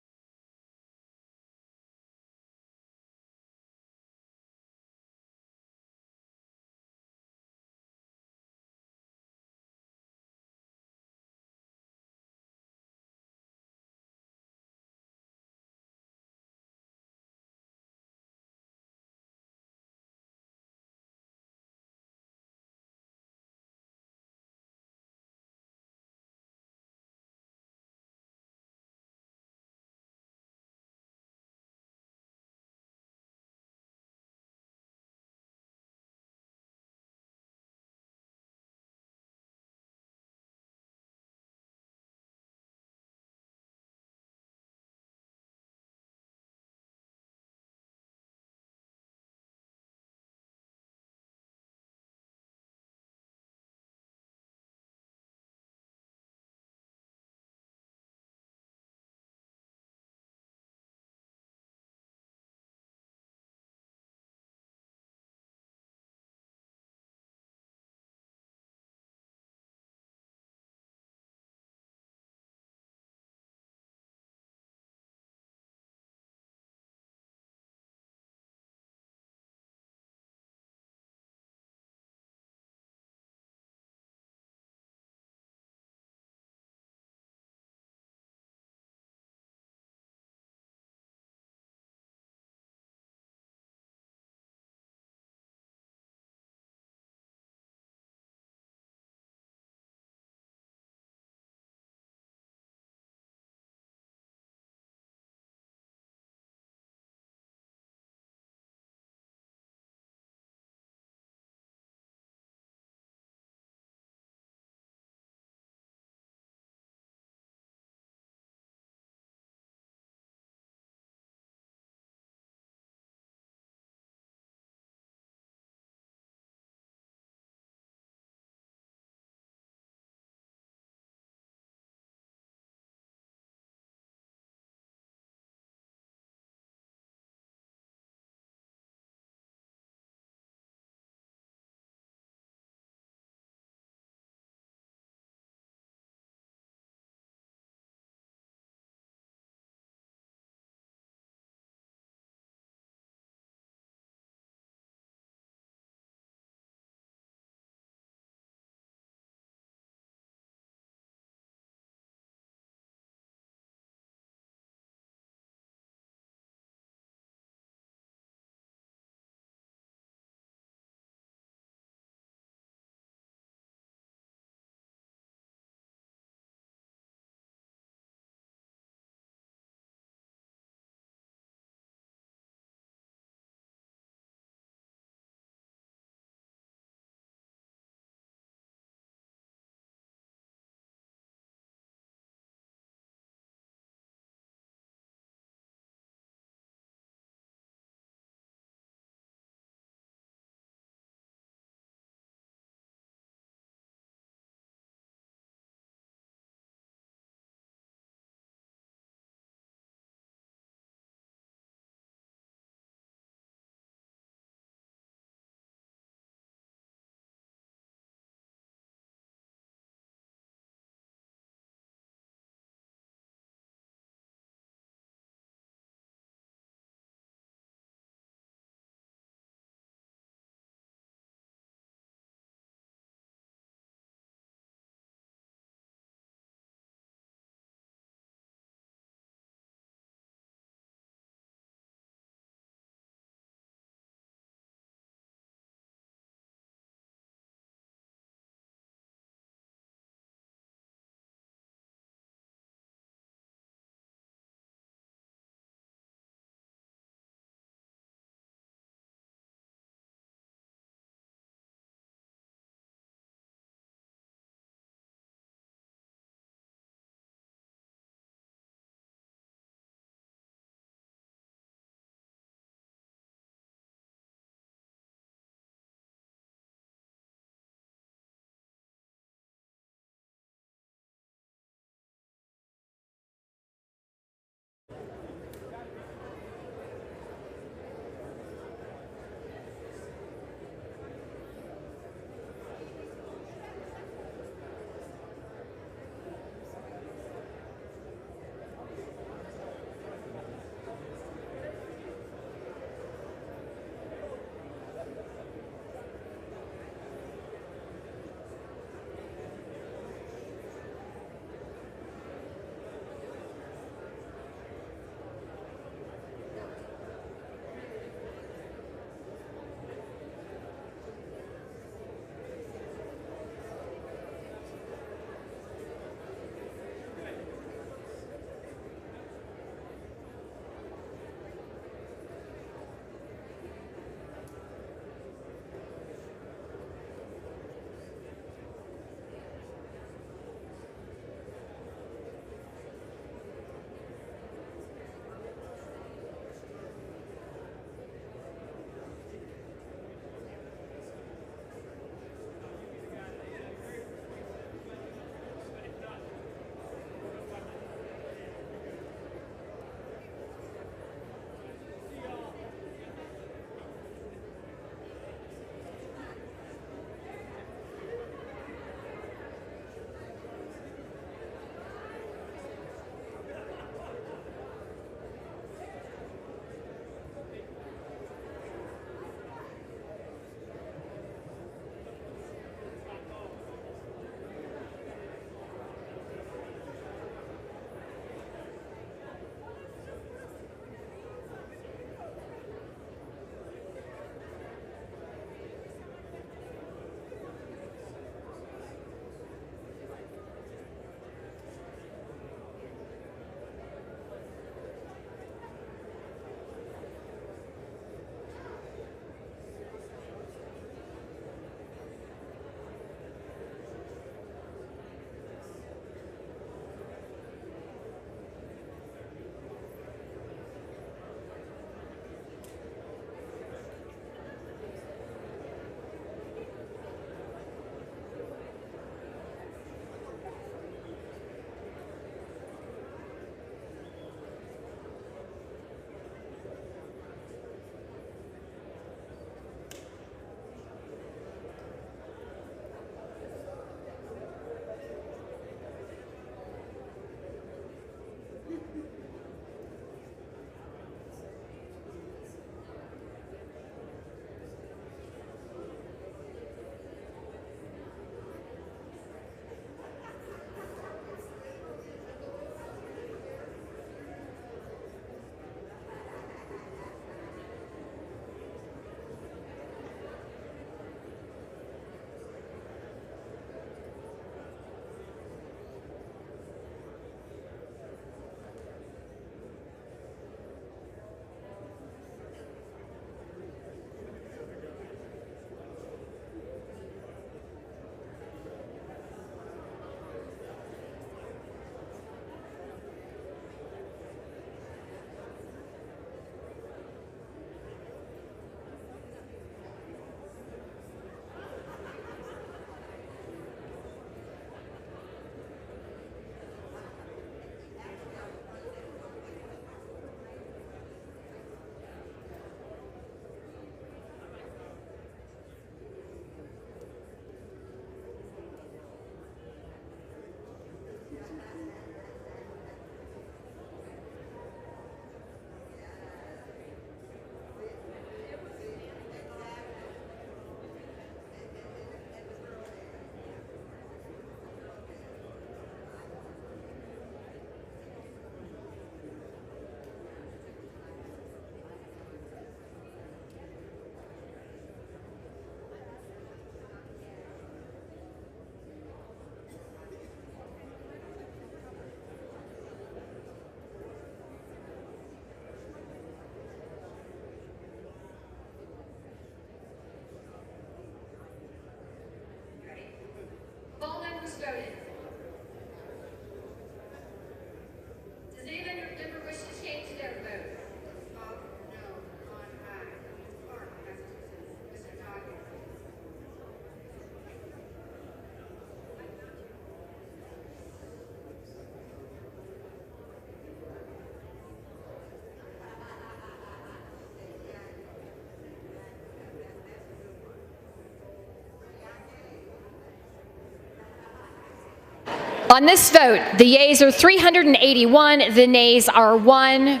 On this vote, the yeas are 381, the nays are 1.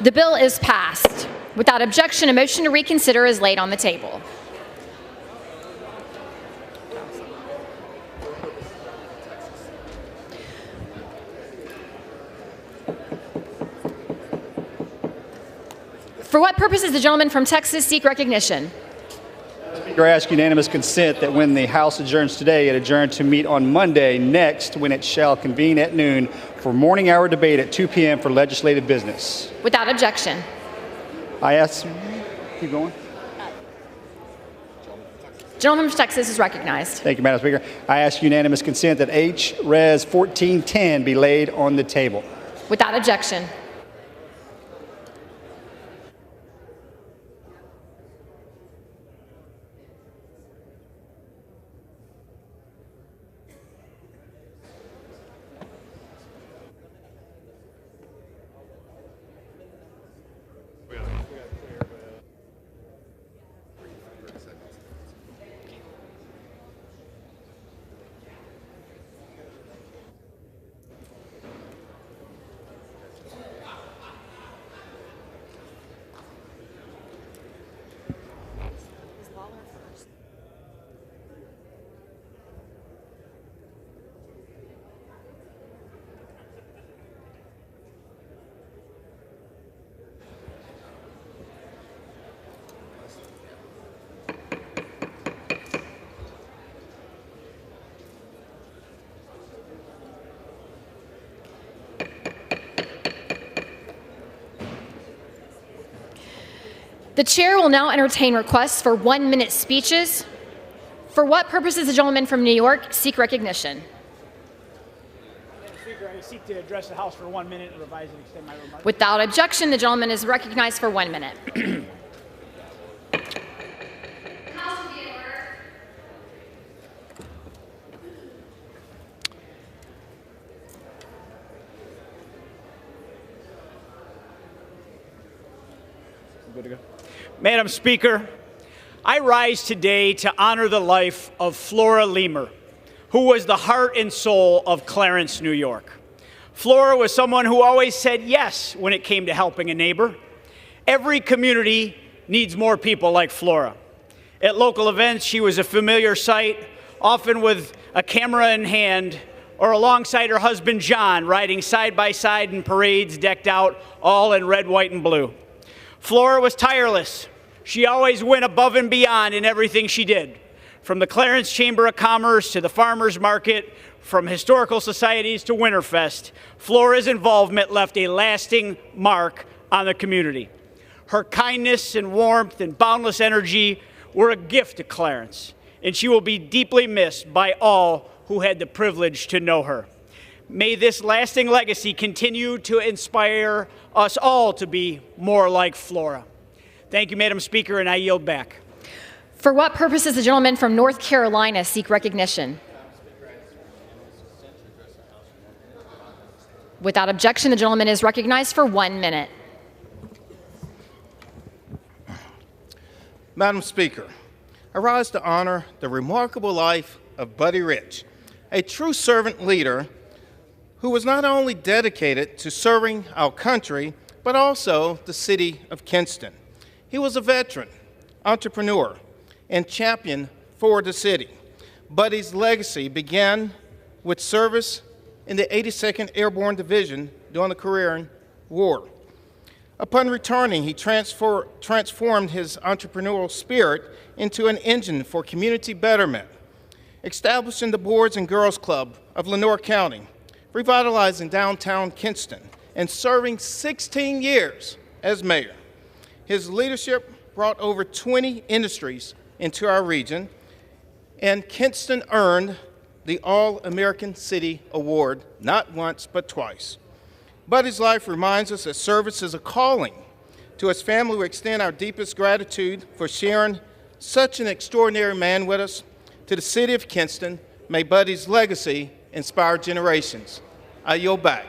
The bill is passed. Without objection, a motion to reconsider is laid on the table. For what purpose does the gentleman from Texas seek recognition? Speaker, I ask unanimous consent that when the House adjourns today, it adjourn to meet on Monday next, when it shall convene at noon for morning hour debate at 2 p.m. for legislative business. Without objection. I ask, keep going. Gentleman from Texas is recognized. Thank you, Madam Speaker. I ask unanimous consent that H.Res. 1410 be laid on the table. Without objection. The chair will now entertain requests for 1-minute speeches. For what purpose does the gentleman from New York seek recognition? Madam Speaker, I seek to address the House for 1 minute and revise and extend my remarks. Without objection, the gentleman is recognized for 1 minute. Good to go. Madam Speaker, I rise today to honor the life of Flora Leamer, who was the heart and soul of Clarence, New York. Flora was someone who always said yes when it came to helping a neighbor. Every community needs more people like Flora. At local events, she was a familiar sight, often with a camera in hand or alongside her husband, John, riding side by side in parades decked out all in red, white, and blue. Flora was tireless. She always went above and beyond in everything she did, from the Clarence Chamber of Commerce to the Farmers Market, from historical societies to Winterfest. Flora's involvement left a lasting mark on the community. Her kindness and warmth and boundless energy were a gift to Clarence, and she will be deeply missed by all who had the privilege to know her. May this lasting legacy continue to inspire us all to be more like Flora. Thank you, Madam Speaker, and I yield back. For what purpose does the gentleman from North Carolina seek recognition? Without objection, the gentleman is recognized for 1 minute. Madam Speaker, I rise to honor the remarkable life of Buddy Rich, a true servant leader who was not only dedicated to serving our country, but also the city of Kinston. He was a veteran, entrepreneur, and champion for the city. Buddy's legacy began with service in the 82nd Airborne Division during the Korean War. Upon returning, he transformed his entrepreneurial spirit into an engine for community betterment, establishing the Boys and Girls Club of Lenoir County, revitalizing downtown Kinston, and serving 16 years as mayor. His leadership brought over 20 industries into our region, and Kinston earned the All-American City Award not once but twice. Buddy's life reminds us that service is a calling. To his family, we extend our deepest gratitude for sharing such an extraordinary man with us. To the city of Kinston, may Buddy's legacy inspire generations. I yield back.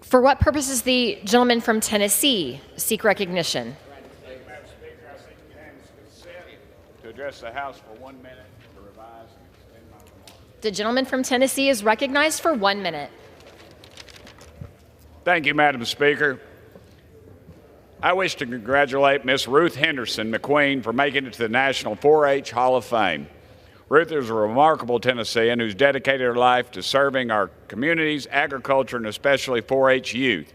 For what purpose does the gentleman from Tennessee seek recognition? Madam Speaker, I seek unanimous consent to address the House for 1 minute to revise and extend my remarks. The gentleman from Tennessee is recognized for 1 minute. Thank you, Madam Speaker. I wish to congratulate Miss Ruth Henderson McQueen for making it to the National 4-H Hall of Fame. Ruth is a remarkable Tennessean who's dedicated her life to serving our communities, agriculture, and especially 4-H youth.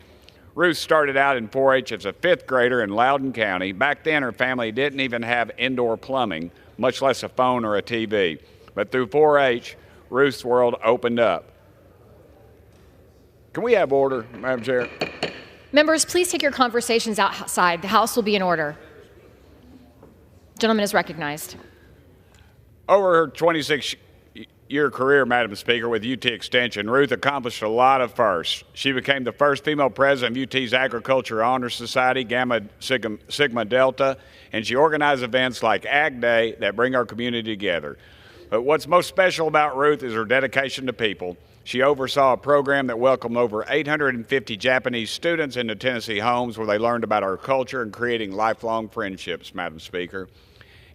Ruth started out in 4-H as a 5th grader in Loudoun County. Back then, her family didn't even have indoor plumbing, much less a phone or a TV. But through 4-H, Ruth's world opened up. Can we have order, Madam Chair? Members, please take your conversations outside. The House will be in order. Gentleman is recognized. Over her 26-year career, Madam Speaker, with UT Extension, Ruth accomplished a lot of firsts. She became the first female president of UT's Agriculture Honor Society, Gamma Sigma Delta, and she organized events like Ag Day that bring our community together. But what's most special about Ruth is her dedication to people. She oversaw a program that welcomed over 850 Japanese students into Tennessee homes where they learned about our culture and creating lifelong friendships, Madam Speaker.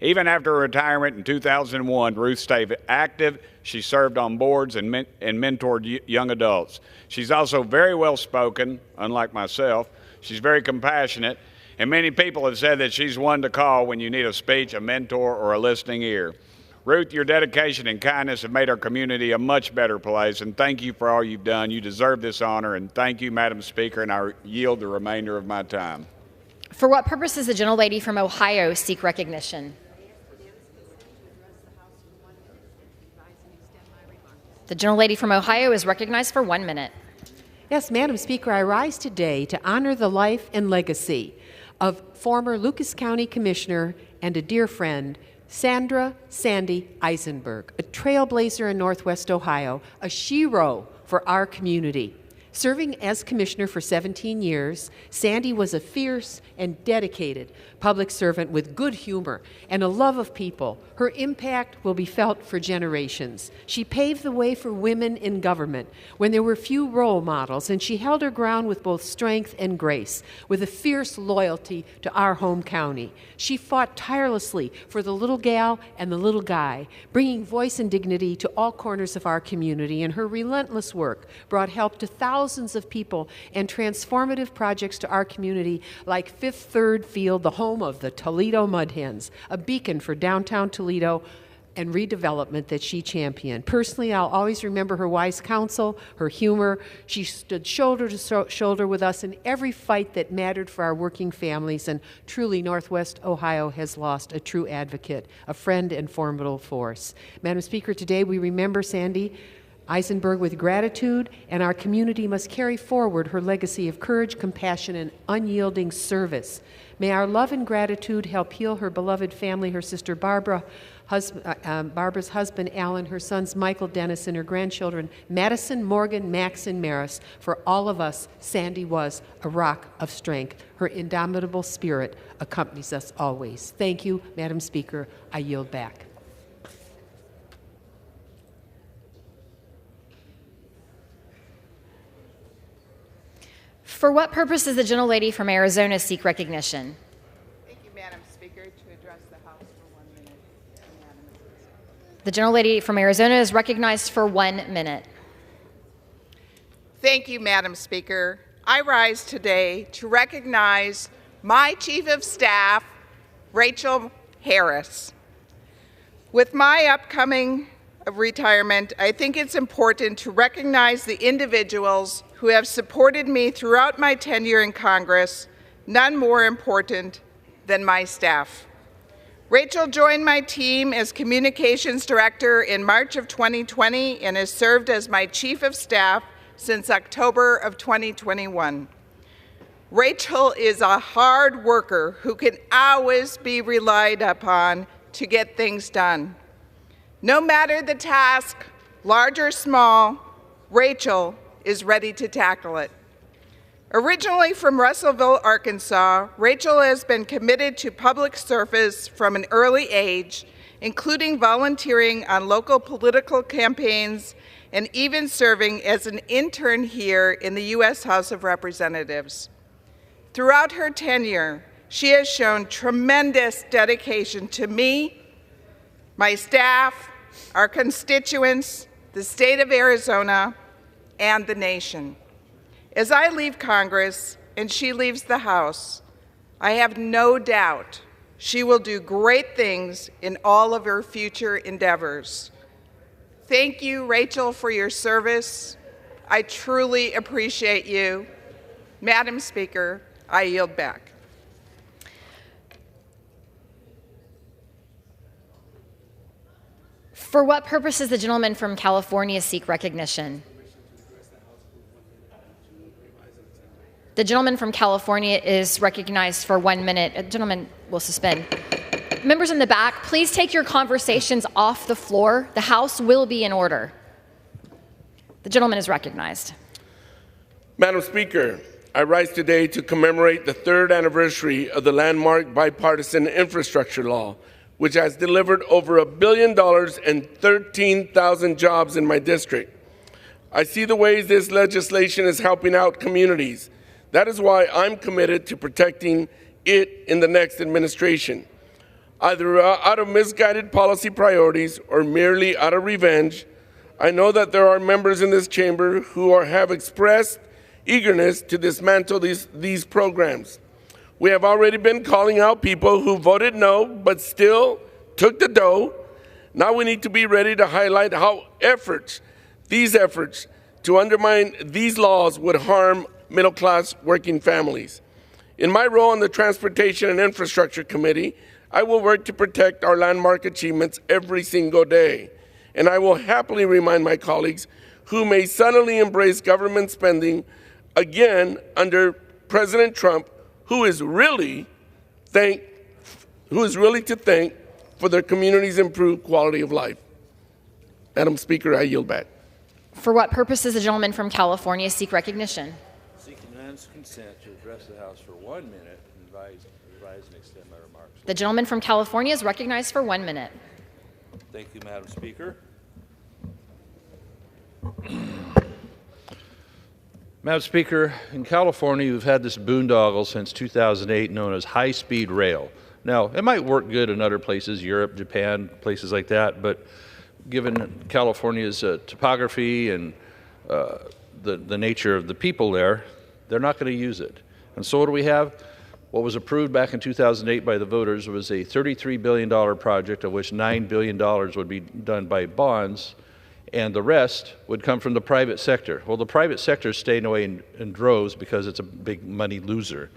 Even after her retirement in 2001, Ruth stayed active. She served on boards and mentored young adults. She's also very well-spoken, unlike myself. She's very compassionate, and many people have said that she's one to call when you need a speech, a mentor, or a listening ear. Ruth, your dedication and kindness have made our community a much better place, and thank you for all you've done. You deserve this honor, and thank you, Madam Speaker, and I yield the remainder of my time. For what purpose does the gentlelady from Ohio seek recognition? The gentlelady from Ohio is recognized for 1 minute. Yes, Madam Speaker, I rise today to honor the life and legacy of former Lucas County Commissioner and a dear friend, Sandra Sandy Eisenberg, a trailblazer in Northwest Ohio, a shero for our community. Serving as commissioner for 17 years, Sandy was a fierce and dedicated public servant with good humor and a love of people. Her impact will be felt for generations. She paved the way for women in government when there were few role models, and she held her ground with both strength and grace, with a fierce loyalty to our home county. She fought tirelessly for the little gal and the little guy, bringing voice and dignity to all corners of our community, and her relentless work brought help to thousands of people and transformative projects to our community like Fifth Third Field, the home of the Toledo Mud Hens, a beacon for downtown Toledo and redevelopment that she championed. Personally, I'll always remember her wise counsel, her humor. She stood shoulder to shoulder with us in every fight that mattered for our working families, and truly Northwest Ohio has lost a true advocate, a friend and formidable force. Madam Speaker, today we remember Sandy Eisenberg with gratitude, and our community must carry forward her legacy of courage, compassion, and unyielding service. May our love and gratitude help heal her beloved family, her sister Barbara, Barbara's husband Alan, her sons Michael, Dennis, and her grandchildren Madison, Morgan, Max, and Maris. For all of us, Sandy was a rock of strength. Her indomitable spirit accompanies us always. Thank you, Madam Speaker. I yield back. For what purpose does the gentlelady from Arizona seek recognition? Thank you, Madam Speaker. To address the House for 1 minute. The gentlelady from Arizona is recognized for 1 minute. Thank you, Madam Speaker. I rise today to recognize my Chief of Staff, Rachel Harris. With my upcoming retirement, I think it's important to recognize the individuals who have supported me throughout my tenure in Congress, none more important than my staff. Rachel joined my team as Communications Director in March of 2020 and has served as my Chief of Staff since October of 2021. Rachel is a hard worker who can always be relied upon to get things done. No matter the task, large or small, Rachel is ready to tackle it. Originally from Russellville, Arkansas, Rachel has been committed to public service from an early age, including volunteering on local political campaigns and even serving as an intern here in the U.S. House of Representatives. Throughout her tenure, she has shown tremendous dedication to me, my staff, our constituents, the state of Arizona, and the nation. As I leave Congress and she leaves the House, I have no doubt she will do great things in all of her future endeavors. Thank you, Rachel, for your service. I truly appreciate you. Madam Speaker, I yield back. For what purpose does the gentleman from California seek recognition? The gentleman from California is recognized for 1 minute. A gentleman will suspend. Members in the back, please take your conversations off the floor. The House will be in order. The gentleman is recognized. Madam Speaker, I rise today to commemorate the 3rd anniversary of the landmark bipartisan infrastructure law, which has delivered over $1 billion and 13,000 jobs in my district. I see the ways this legislation is helping out communities. That is why I'm committed to protecting it in the next administration. Either out of misguided policy priorities or merely out of revenge, I know that there are members in this chamber who have expressed eagerness to dismantle these programs. We have already been calling out people who voted no but still took the dough. Now we need to be ready to highlight how these efforts to undermine these laws would harm middle-class working families. In my role on the Transportation and Infrastructure Committee, I will work to protect our landmark achievements every single day. And I will happily remind my colleagues who may suddenly embrace government spending again under President Trump, who is really to thank for their community's improved quality of life. Madam Speaker, I yield back. For what purpose does the gentleman from California seek recognition? Seeking unanimous consent to address the House for 1 minute and revise and extend my remarks. The gentleman from California is recognized for 1 minute. Thank you, Madam Speaker. Madam Speaker, in California, we've had this boondoggle since 2008 known as high-speed rail. Now, it might work good in other places, Europe, Japan, places like that, but given California's topography and the nature of the people there, they're not going to use it. And so what do we have? What was approved back in 2008 by the voters was a $33 billion project, of which $9 billion would be done by bonds, and the rest would come from the private sector. Well, the private sector is staying away in droves because it's a big money loser.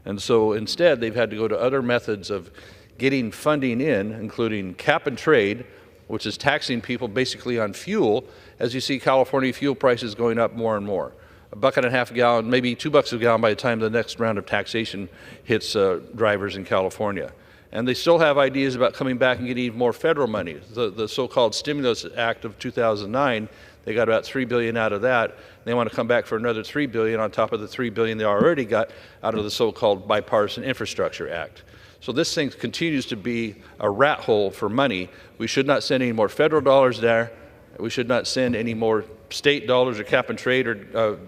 And so instead, they've had to go to other methods of getting funding in, including cap and trade, which is taxing people basically on fuel, as you see California fuel prices going up more and more. $1.50 a gallon, maybe $2 a gallon by the time the next round of taxation hits drivers in California. And they still have ideas about coming back and getting even more federal money. The so-called Stimulus Act of 2009, they got about $3 billion out of that. They want to come back for another $3 billion on top of the $3 billion they already got out of the so-called Bipartisan Infrastructure Act. So this thing continues to be a rat hole for money. We should not send any more federal dollars there. We should not send any more state dollars or cap and trade or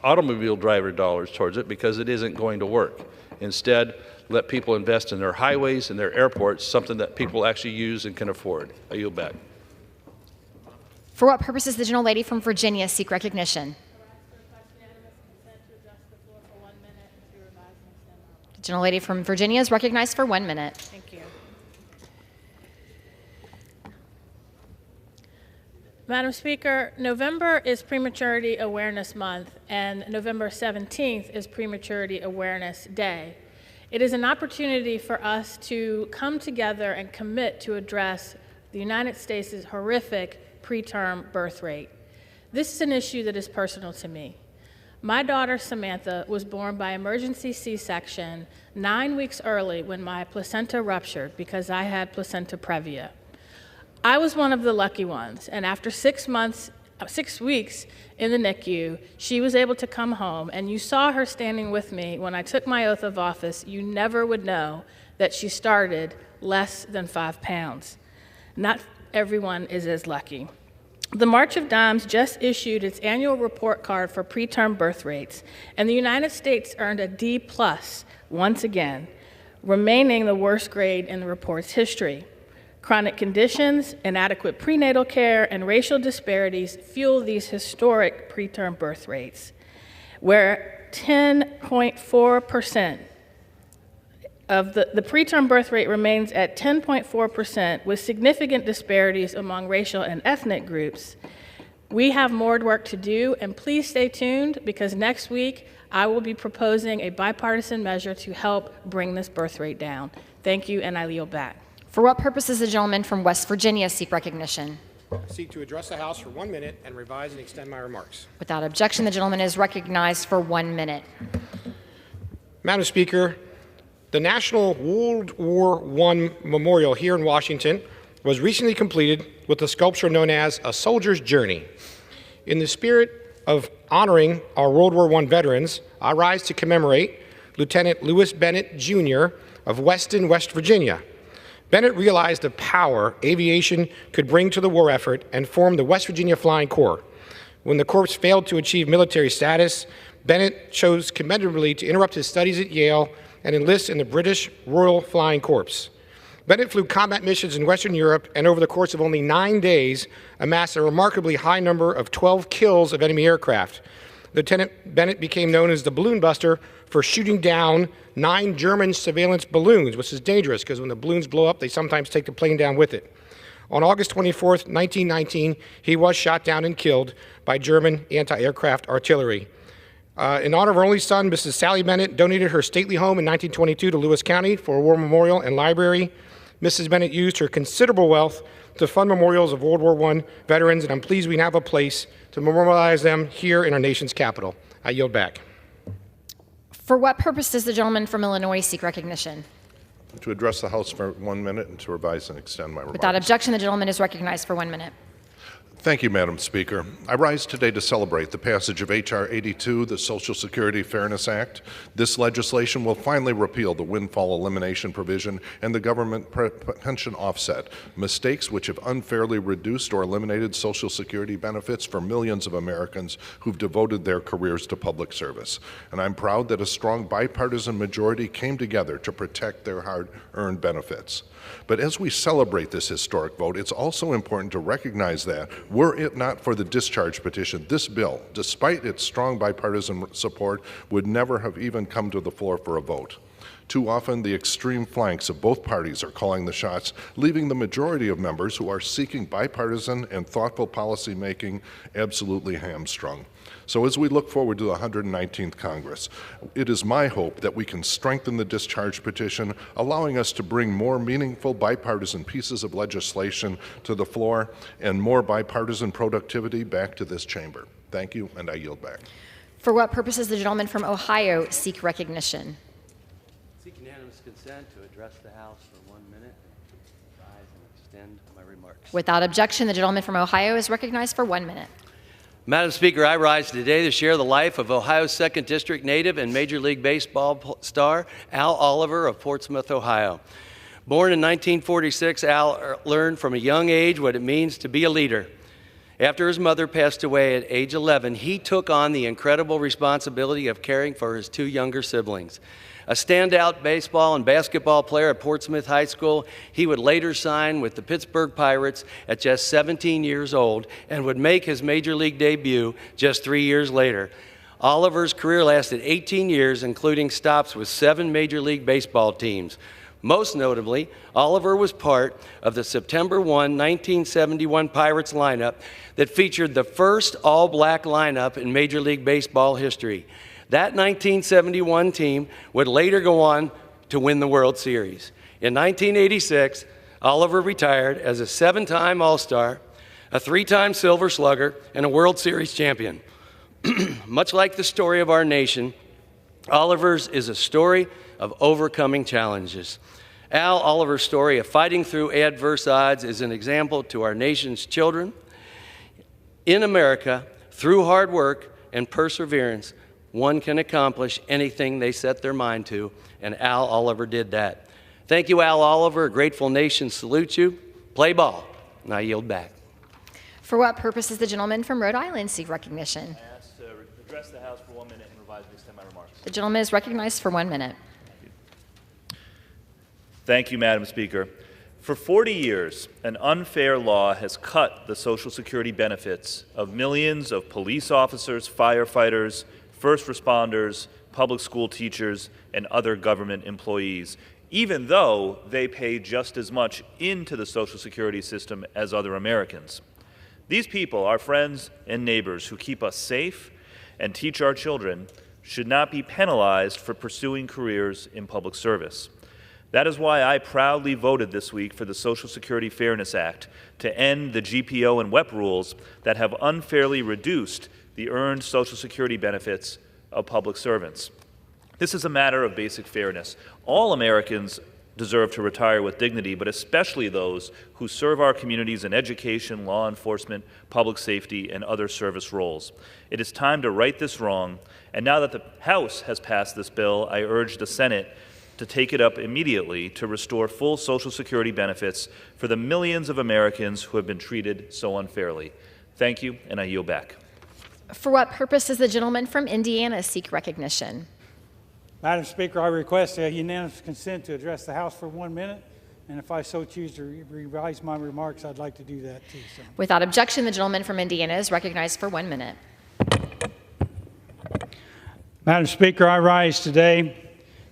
automobile driver dollars towards it, because it isn't going to work. Instead, let people invest in their highways and their airports, something that people actually use and can afford. I yield back. For what purpose does the gentlelady from Virginia seek recognition? The gentlelady from Virginia is recognized for 1 minute. Thank you. Madam Speaker, November is Prematurity Awareness Month, and November 17th is Prematurity Awareness Day. It is an opportunity for us to come together and commit to address the United States' horrific preterm birth rate. This is an issue that is personal to me. My daughter Samantha was born by emergency C-section 9 weeks early when my placenta ruptured because I had placenta previa. I was one of the lucky ones, and after 6 weeks in the NICU, she was able to come home, and you saw her standing with me when I took my oath of office. You never would know that she started less than 5 pounds. Not everyone is as lucky. The March of Dimes just issued its annual report card for preterm birth rates, and the United States earned a D+ once again, remaining the worst grade in the report's history. Chronic conditions, inadequate prenatal care, and racial disparities fuel these historic preterm birth rates, where 10.4% of the preterm birth rate remains at 10.4% with significant disparities among racial and ethnic groups. We have more work to do, and please stay tuned because next week I will be proposing a bipartisan measure to help bring this birth rate down. Thank you, and I yield back. For what purpose does the gentleman from West Virginia seek recognition? I seek to address the House for 1 minute and revise and extend my remarks. Without objection, the gentleman is recognized for 1 minute. Madam Speaker, the National World War I Memorial here in Washington was recently completed with a sculpture known as A Soldier's Journey. In the spirit of honoring our World War I veterans, I rise to commemorate Lieutenant Lewis Bennett, Jr. of Weston, West Virginia. Bennett realized the power aviation could bring to the war effort and formed the West Virginia Flying Corps. When the Corps failed to achieve military status, Bennett chose commendably to interrupt his studies at Yale and enlist in the British Royal Flying Corps. Bennett flew combat missions in Western Europe and over the course of only 9 days amassed a remarkably high number of 12 kills of enemy aircraft. Lieutenant Bennett became known as the Balloon Buster for shooting down 9 German surveillance balloons, which is dangerous because when the balloons blow up, they sometimes take the plane down with it. On August 24th, 1919, he was shot down and killed by German anti-aircraft artillery. In honor of her only son, Mrs. Sally Bennett donated her stately home in 1922 to Lewis County for a war memorial and library. Mrs. Bennett used her considerable wealth to fund memorials of World War I veterans, and I'm pleased we have a place to memorialize them here in our nation's capital. I yield back. For what purpose does the gentleman from Illinois seek recognition? To address the House for 1 minute and to revise and extend my remarks. Without objection, the gentleman is recognized for 1 minute. Thank you, Madam Speaker. I rise today to celebrate the passage of H.R. 82, the Social Security Fairness Act. This legislation will finally repeal the windfall elimination provision and the government pension offset, mistakes which have unfairly reduced or eliminated Social Security benefits for millions of Americans who've devoted their careers to public service. And I'm proud that a strong bipartisan majority came together to protect their hard-earned benefits. But as we celebrate this historic vote, it's also important to recognize that, were it not for the discharge petition, this bill, despite its strong bipartisan support, would never have even come to the floor for a vote. Too often, the extreme flanks of both parties are calling the shots, leaving the majority of members who are seeking bipartisan and thoughtful policy making absolutely hamstrung. So as we look forward to the 119th Congress, it is my hope that we can strengthen the discharge petition, allowing us to bring more meaningful bipartisan pieces of legislation to the floor and more bipartisan productivity back to this chamber. Thank you, and I yield back. For what purpose does the gentleman from Ohio seek recognition? Seek unanimous consent to address the House for 1 minute, rise and extend my remarks. Without objection, the gentleman from Ohio is recognized for 1 minute. Madam Speaker, I rise today to share the life of Ohio's 2nd District native and Major League Baseball star Al Oliver of Portsmouth, Ohio. Born in 1946, Al learned from a young age what it means to be a leader. After his mother passed away at age 11, he took on the incredible responsibility of caring for his 2 younger siblings. A standout baseball and basketball player at Portsmouth High School, he would later sign with the Pittsburgh Pirates at just 17 years old and would make his major league debut just 3 years later. Oliver's career lasted 18 years, including stops with 7 Major League Baseball teams. Most notably, Oliver was part of the September 1, 1971 Pirates lineup that featured the first all-black lineup in Major League Baseball history. That 1971 team would later go on to win the World Series. In 1986, Oliver retired as a 7-time All-Star, a 3-time Silver Slugger, and a World Series champion. Much like the story of our nation, Oliver's is a story of overcoming challenges. Al Oliver's story of fighting through adverse odds is an example to our nation's children. In America, through hard work and perseverance, one can accomplish anything they set their mind to, and Al Oliver did that. Thank you, Al Oliver. A grateful nation salutes you. Play ball. And I yield back. For what purpose does the gentleman from Rhode Island seek recognition? I ask to address the House for 1 minute and revise and extend my remarks. The gentleman is recognized for 1 minute. Thank you, Madam Speaker. For 40 years, an unfair law has cut the Social Security benefits of millions of police officers, firefighters, first responders, public school teachers, and other government employees, even though they pay just as much into the Social Security system as other Americans. These people, our friends and neighbors who keep us safe and teach our children, should not be penalized for pursuing careers in public service. That is why I proudly voted this week for the Social Security Fairness Act to end the GPO and WEP rules that have unfairly reduced the earned Social Security benefits of public servants. This is a matter of basic fairness. All Americans deserve to retire with dignity, but especially those who serve our communities in education, law enforcement, public safety, and other service roles. It is time to right this wrong, and now that the House has passed this bill, I urge the Senate to take it up immediately to restore full Social Security benefits for the millions of Americans who have been treated so unfairly. Thank you, and I yield back. For what purpose does the gentleman from Indiana seek recognition? Madam Speaker, I request a unanimous consent to address the House for 1 minute, and if I so choose to revise my remarks, I'd like to do that too. So. Without objection, the gentleman from Indiana is recognized for 1 minute. Madam Speaker, I rise today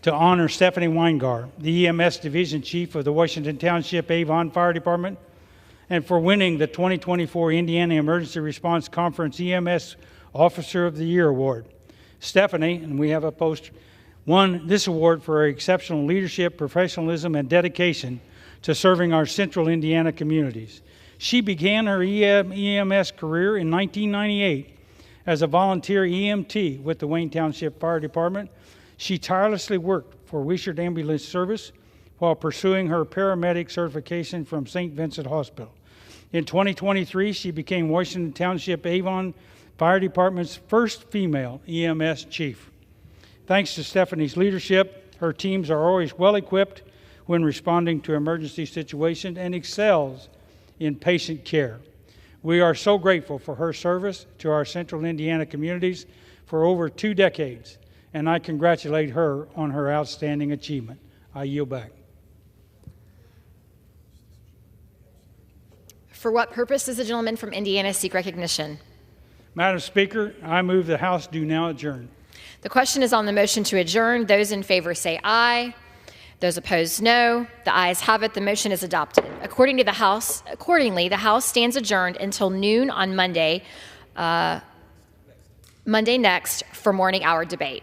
to honor Stephanie Weingar, the EMS Division Chief of the Washington Township Avon Fire Department, and for winning the 2024 Indiana Emergency Response Conference EMS Officer of the Year Award. Stephanie, and we have a poster, won this award for her exceptional leadership, professionalism, and dedication to serving our central Indiana communities. She began her EMS career in 1998 as a volunteer EMT with the Wayne Township Fire Department. She tirelessly worked for Wishart Ambulance Service while pursuing her paramedic certification from St. Vincent Hospital. In 2023, she became Washington Township Avon Fire Department's first female EMS chief. Thanks to Stephanie's leadership, her teams are always well equipped when responding to emergency situations and excels in patient care. We are so grateful for her service to our central Indiana communities for over 2 decades, and I congratulate her on her outstanding achievement. I yield back. For what purpose does the gentleman from Indiana seek recognition? Madam Speaker, I move the House do now adjourn. The question is on the motion to adjourn. Those in favor say aye. Those opposed, no. The ayes have it. The motion is adopted. Accordingly, the House stands adjourned until noon on Monday next for morning hour debate.